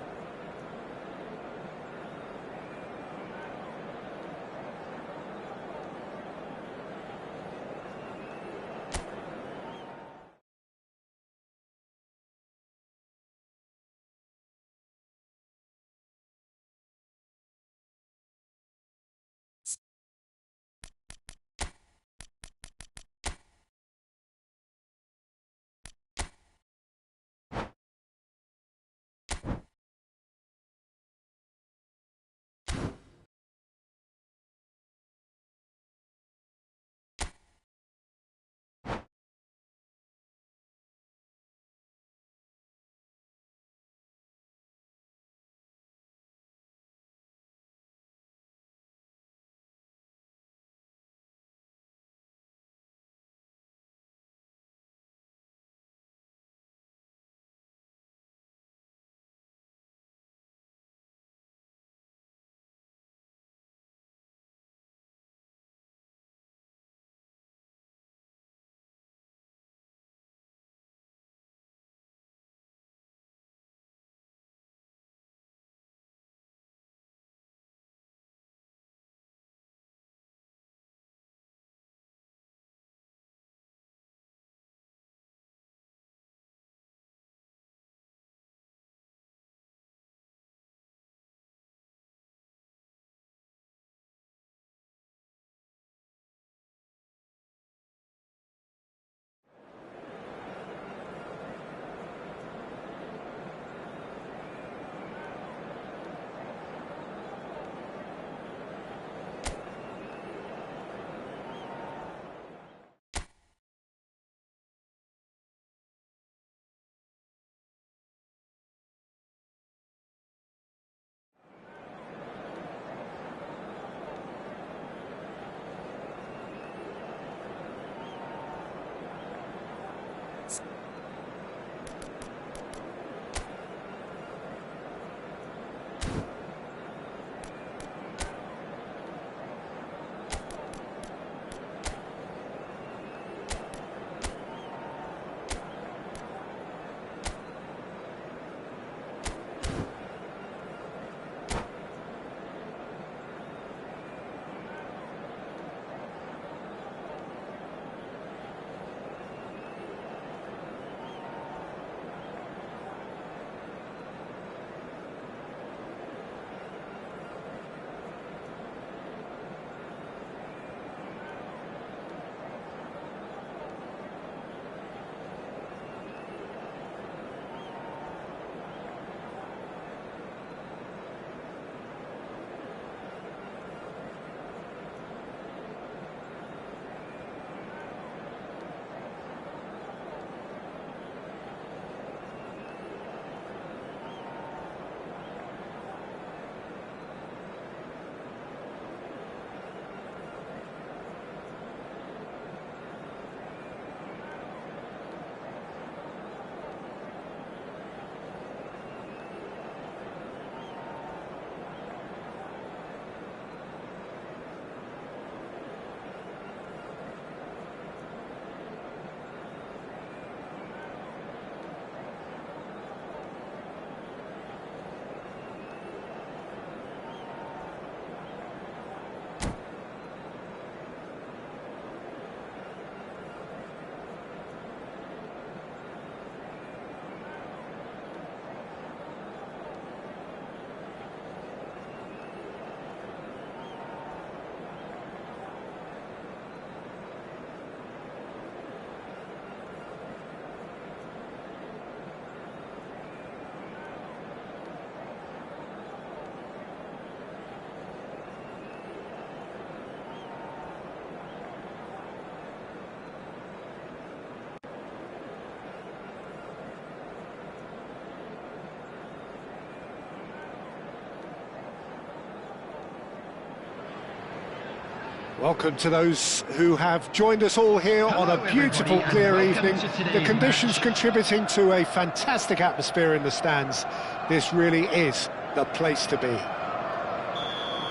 Welcome to those who have joined us all here on a beautiful, everybody, clear and evening. welcome to The today's conditions match. contributing to a fantastic atmosphere in the stands. This really is the place to be.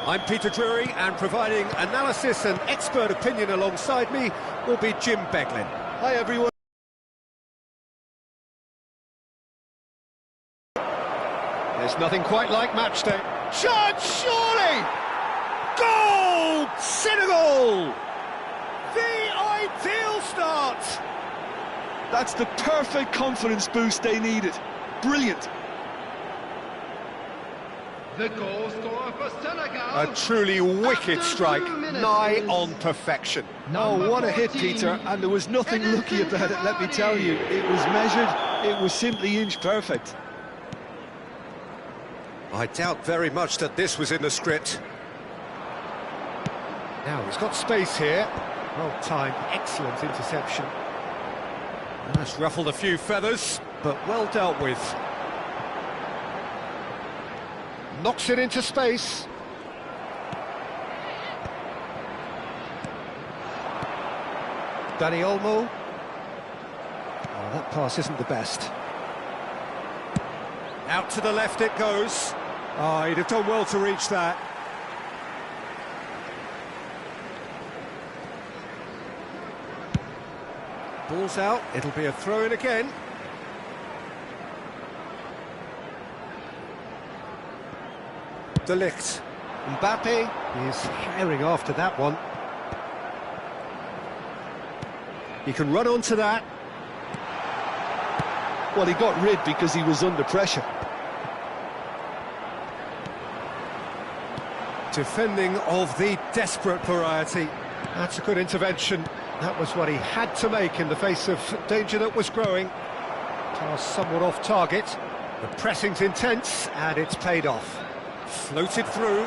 I'm Peter Drury, and providing analysis and expert opinion alongside me will be Jim Beglin. Hi everyone. There's nothing quite like match day. Chance, surely! Goal! Senegal! The ideal start! That's the perfect confidence boost they needed. Brilliant. The goal scorer for Senegal. A truly wicked After strike, 2 minutes nigh is on perfection. number What a hit, 14, Peter, and there was nothing lucky about it, let me tell you. It was measured, it was simply inch perfect. I doubt very much that this was in the script. Now, he's got space here. Well timed, excellent interception. That's ruffled a few feathers, but well dealt with. Knocks it into space. Dani Olmo. Oh, that pass isn't the best. Out to the left it goes. Oh, he'd have done well to reach that. Ball's out, it'll be a throw-in again. De Ligt. Mbappe is herring after that one. He can run onto that. Well, he got rid because he was under pressure. Defending of the desperate variety. That's a good intervention. That was what he had to make in the face of danger that was growing. Pass somewhat off target. The pressing's intense, and it's paid off. Floated through,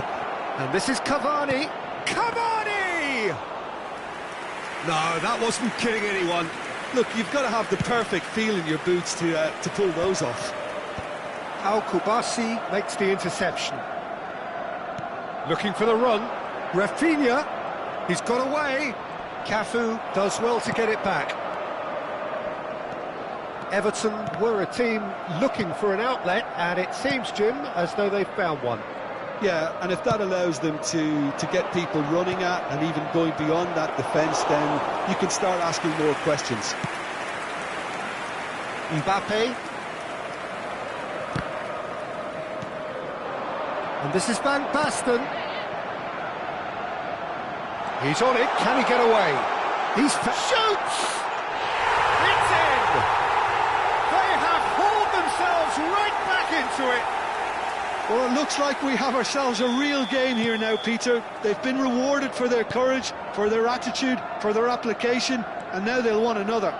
and this is Cavani. Cavani! No, that wasn't kidding anyone. Look, you've got to have the perfect feel in your boots to pull those off. Al-Kubasi makes the interception. Looking for the run. Rafinha, he's got away. Cafu does well to get it back. Everton were a team looking for an outlet, and it seems, Jim, as though they've found one. Yeah, and if that allows them to get people running at and even going beyond that defence, then you can start asking more questions. Mbappe. And this is Van Basten. He's on it, can he get away? Shoots! It's in! They have hauled themselves right back into it! Well, it looks like we have ourselves a real game here now, Peter. They've been rewarded for their courage, for their attitude, for their application, and now they'll want another.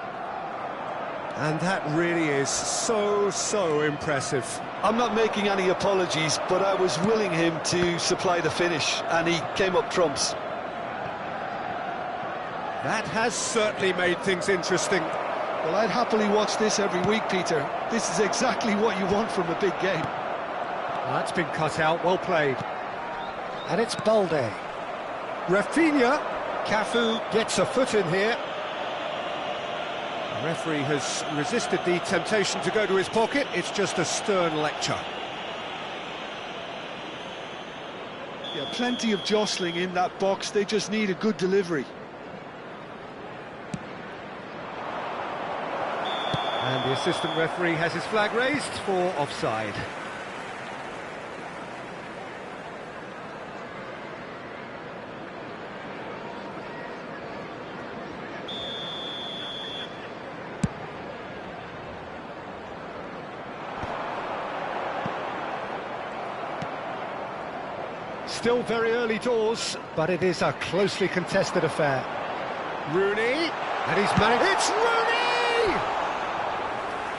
And that really is so impressive. I'm not making any apologies, but I was willing him to supply the finish, and he came up trumps. That has certainly made things interesting. Well, I'd happily watch this every week, Peter. This is exactly what you want from a big game. Well, that's been cut out, well played. And it's Balde. Rafinha. Cafu gets a foot in here. The referee has resisted the temptation to go to his pocket. It's just a stern lecture. Yeah, plenty of jostling in that box. They just need a good delivery. And the assistant referee has his flag raised for offside. Still very early doors, but it is a closely contested affair. Rooney, and he's managed... It's Rooney!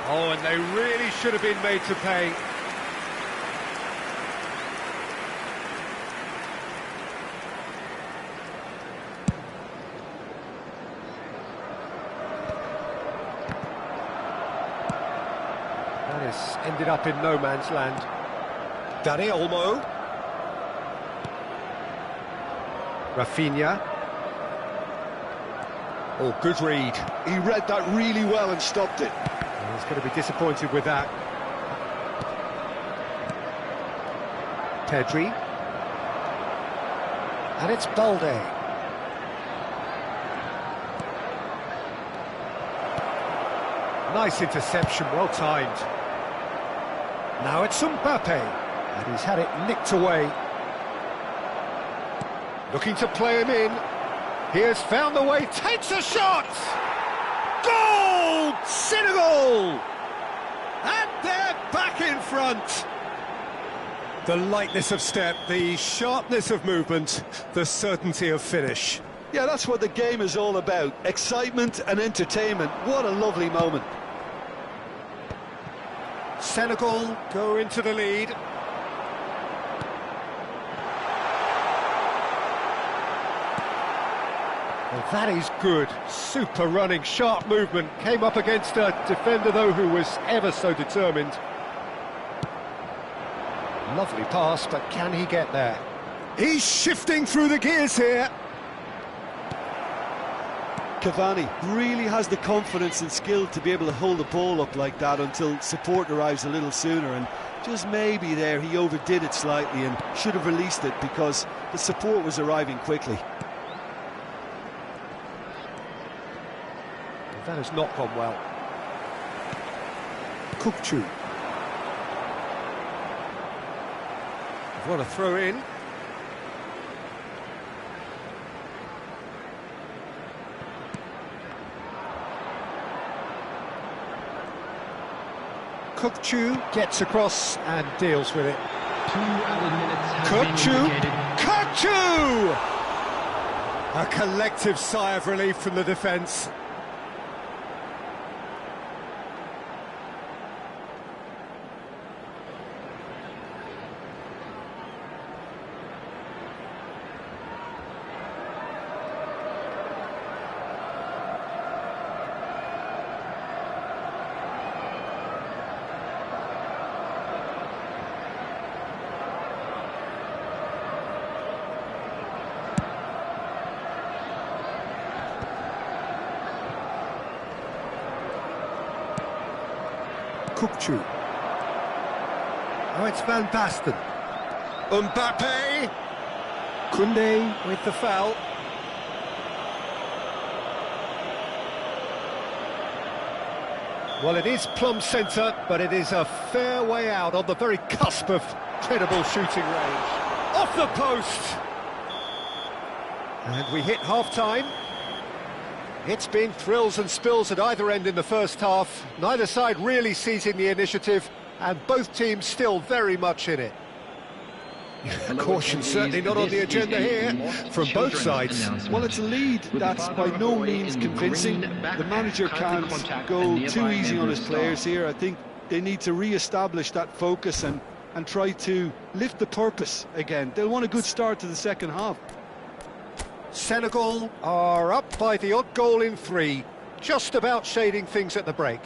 Oh, and they really should have been made to pay. That has ended up in no man's land. Dani Olmo. Rafinha. Oh, good read. He read that really well and stopped it. And he's going to be disappointed with that. Pedri. And it's Balde. Nice interception, well timed. Now it's Mbappe, and he's had it nicked away. Looking to play him in. He has found the way, takes a shot! Goal! Senegal! And they're back in front. The lightness of step, the sharpness of movement, the certainty of finish. Yeah, that's what the game is all about. Excitement and entertainment. What a lovely moment. Senegal go into the lead. Well, that is good. Super running, sharp movement. Came up against a defender, though, who was ever so determined. Lovely pass, but can he get there? He's shifting through the gears here. Cavani really has the confidence and skill to be able to hold the ball up like that until support arrives a little sooner, and just maybe there he overdid it slightly and should have released it because the support was arriving quickly. That has not gone well. Kukçu. What a throw in. Kukçu gets across and deals with it. 2 added minutes have Kukçu! been indicated. Kukçu! A collective sigh of relief from the defence. Kukçu. Oh, it's Van Basten. Mbappe! Koundé with the foul. Well, it is plumb centre, but it is a fair way out on the very cusp of credible shooting range. Off the post! And we hit half-time. It's been thrills and spills at either end in the first half. Neither side really seizing the initiative, and both teams still very much in it. Caution certainly not on the agenda here, from both sides. Well, it's a lead that's by no means convincing. The manager can't go too easy on his players here. I think they need to re-establish that focus and try to lift the purpose again. They'll want a good start to the second half. Senegal are up by the odd goal in 3, just about shading things at the break.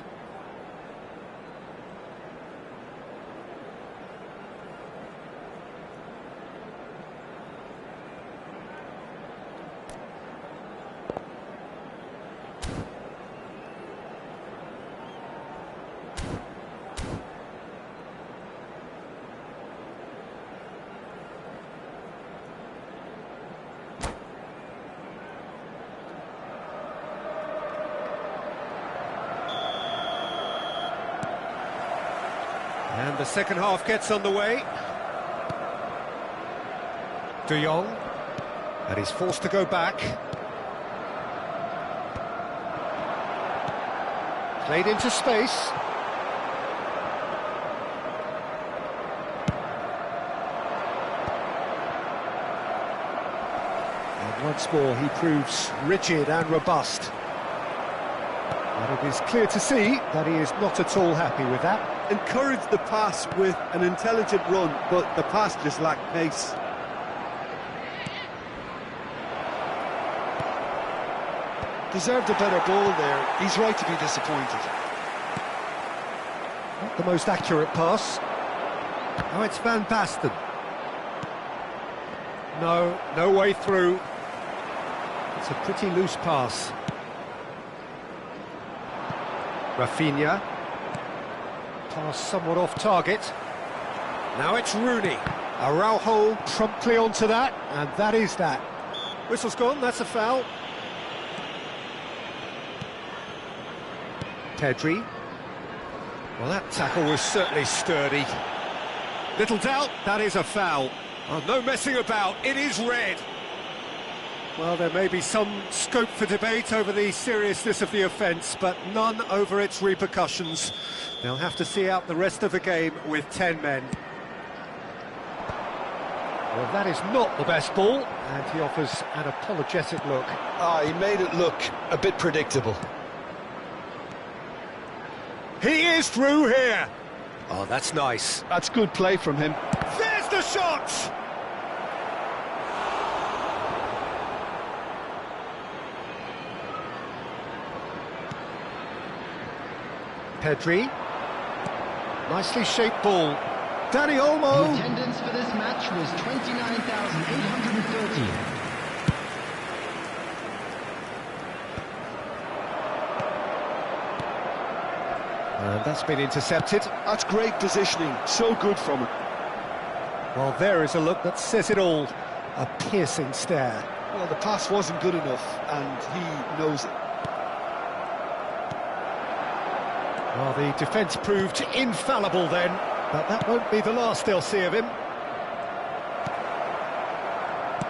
And the second half gets underway. De Jong, and he's forced to go back. Played into space. And once more he proves rigid and robust. And it is clear to see that he is not at all happy with that. Encouraged the pass with an intelligent run, but the pass just lacked pace. Deserved a better ball there. He's right to be disappointed. Not the most accurate pass. Oh, it's Van Basten. No way through. It's a pretty loose pass. Rafinha. Pass somewhat off target. Now it's Rooney. Araujo promptly onto that, and that is that. Whistle's gone, that's a foul. Pedri. Well, that tackle was certainly sturdy. Little doubt, that is a foul. Oh, no messing about, it is red. Well, there may be some scope for debate over the seriousness of the offence, but none over its repercussions. They'll have to see out the rest of the game with 10 men. Well, that is not the best ball, and he offers an apologetic look. He made it look a bit predictable. He is through here. Oh, that's nice. That's good play from him. There's the shot! Pedri. Nicely shaped ball. Dani Olmo. The attendance for this match was 29,830. And that's been intercepted. That's great positioning, so good from him. Well, there is a look that says it all. A piercing stare. Well, the pass wasn't good enough, and he knows it. Well, the defence proved infallible then, but that won't be the last they'll see of him.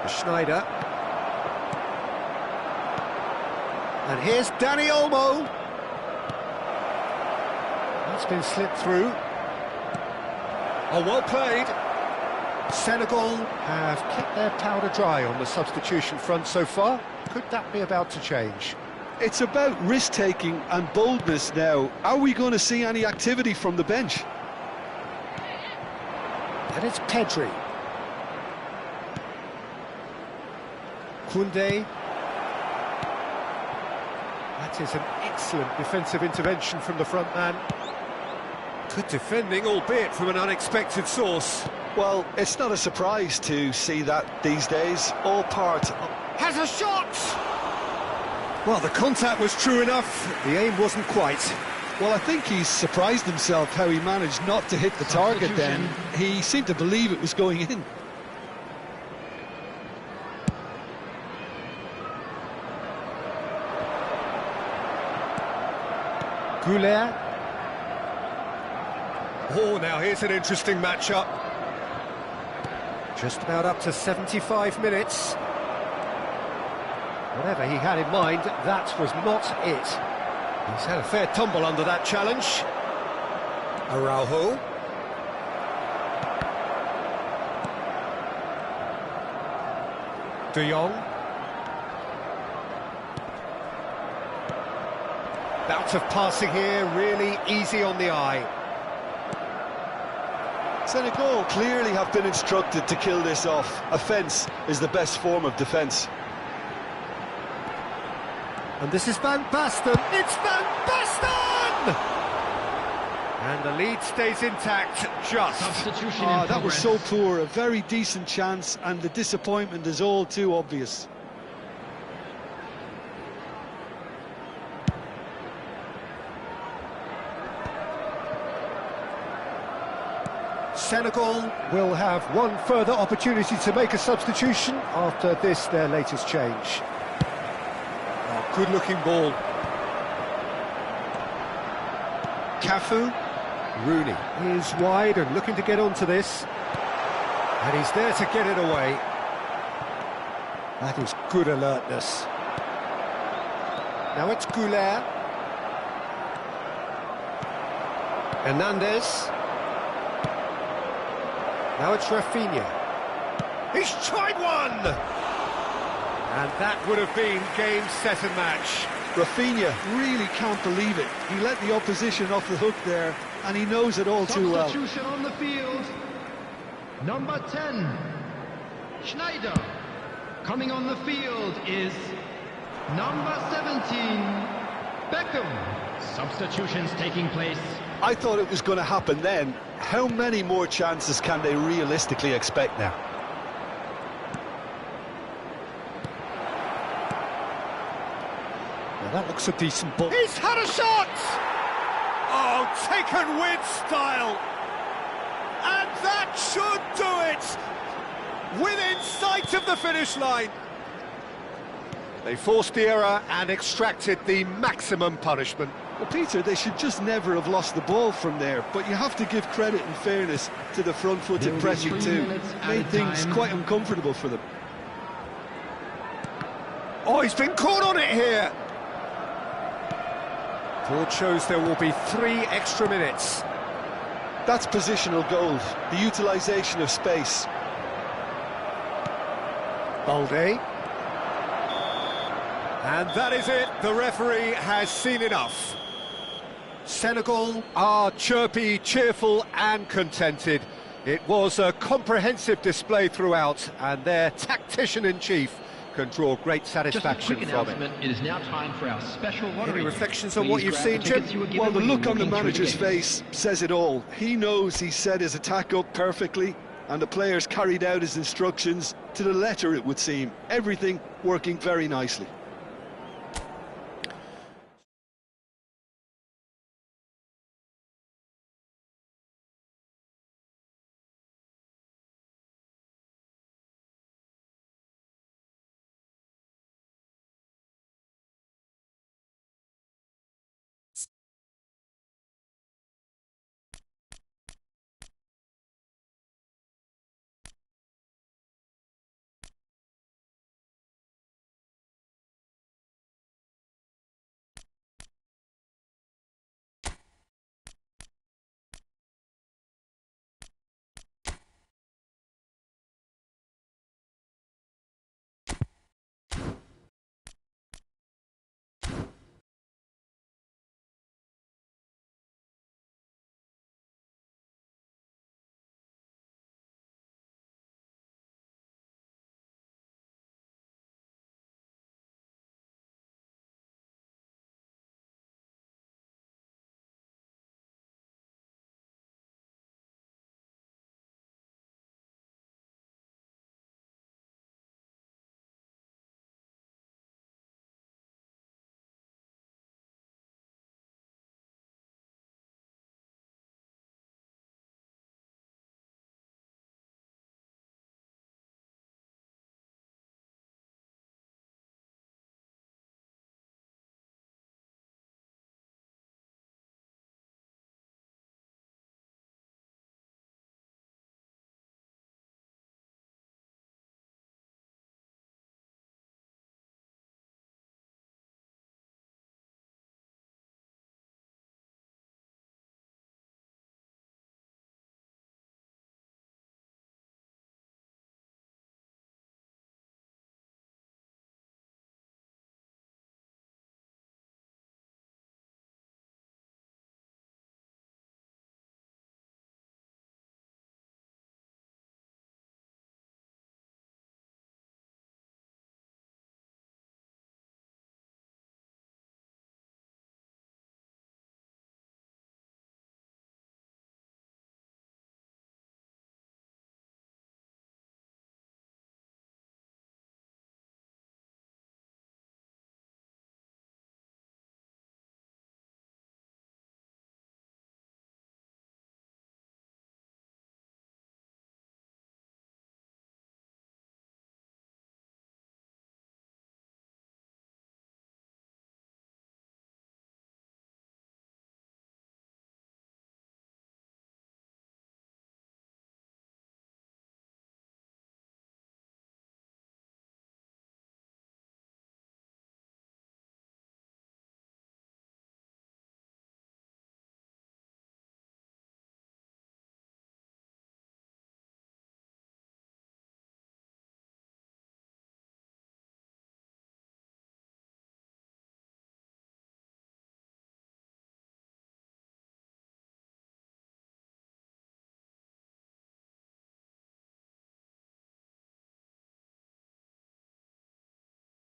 Schneider. And here's Dani Olmo. That's been slipped through. Oh, well played. Senegal have kept their powder dry on the substitution front so far. Could that be about to change? It's about risk-taking and boldness now. Are we going to see any activity from the bench? And it's Pedri. Koundé. That is an excellent defensive intervention from the front man. Good defending, albeit from an unexpected source. Well, it's not a surprise to see that these days. All part of... Has a shot! Well, the contact was true enough, the aim wasn't quite. Well, I think he's surprised himself how he managed not to hit the target then. He seemed to believe it was going in. Goulet. Oh, now here's an interesting matchup. Just about up to 75 minutes. Whatever he had in mind, that was not it. He's had a fair tumble under that challenge. Araujo. De Jong. Bout of passing here, really easy on the eye. Senegal clearly have been instructed to kill this off. Offence is the best form of defence. And this is Van Basten. It's Van Basten! And the lead stays intact, just. Substitution in That was progress. so poor. A very decent chance, and the disappointment is all too obvious. Senegal will have one further opportunity to make a substitution after this, their latest change. Oh, good-looking ball. Cafu. Rooney is wide and looking to get onto this. And he's there to get it away. That is good alertness. Now it's Goulet. Hernandez. Now it's Rafinha. He's tried one! And that would have been game, set and match. Rafinha really can't believe it. He let the opposition off the hook there, and he knows it all too well. Substitution on the field. Number 10, Schneider. Coming on the field is number 17, Beckham. Substitutions taking place. I thought it was going to happen then. How many more chances can they realistically expect now? Well, that looks a decent ball. He's had a shot! Oh, taken with style. And that should do it. Within sight of the finish line. They forced the error and extracted the maximum punishment. Well, Peter, they should just never have lost the ball from there, but you have to give credit and fairness to the front-footed pressing too. Made things quite uncomfortable for them. Oh, he's been caught on it here. Board shows there will be 3 extra minutes. That's positional gold, the utilisation of space. Balde. And that is it, the referee has seen enough. Senegal are chirpy, cheerful and contented. It was a comprehensive display throughout, and their tactician-in-chief can draw great satisfaction from it. It is now time for our special lottery. Any reflections on what you've seen, Jim? Well, the look on the manager's face says it all. He knows he set his attack up perfectly, and the players carried out his instructions to the letter, it would seem. Everything working very nicely.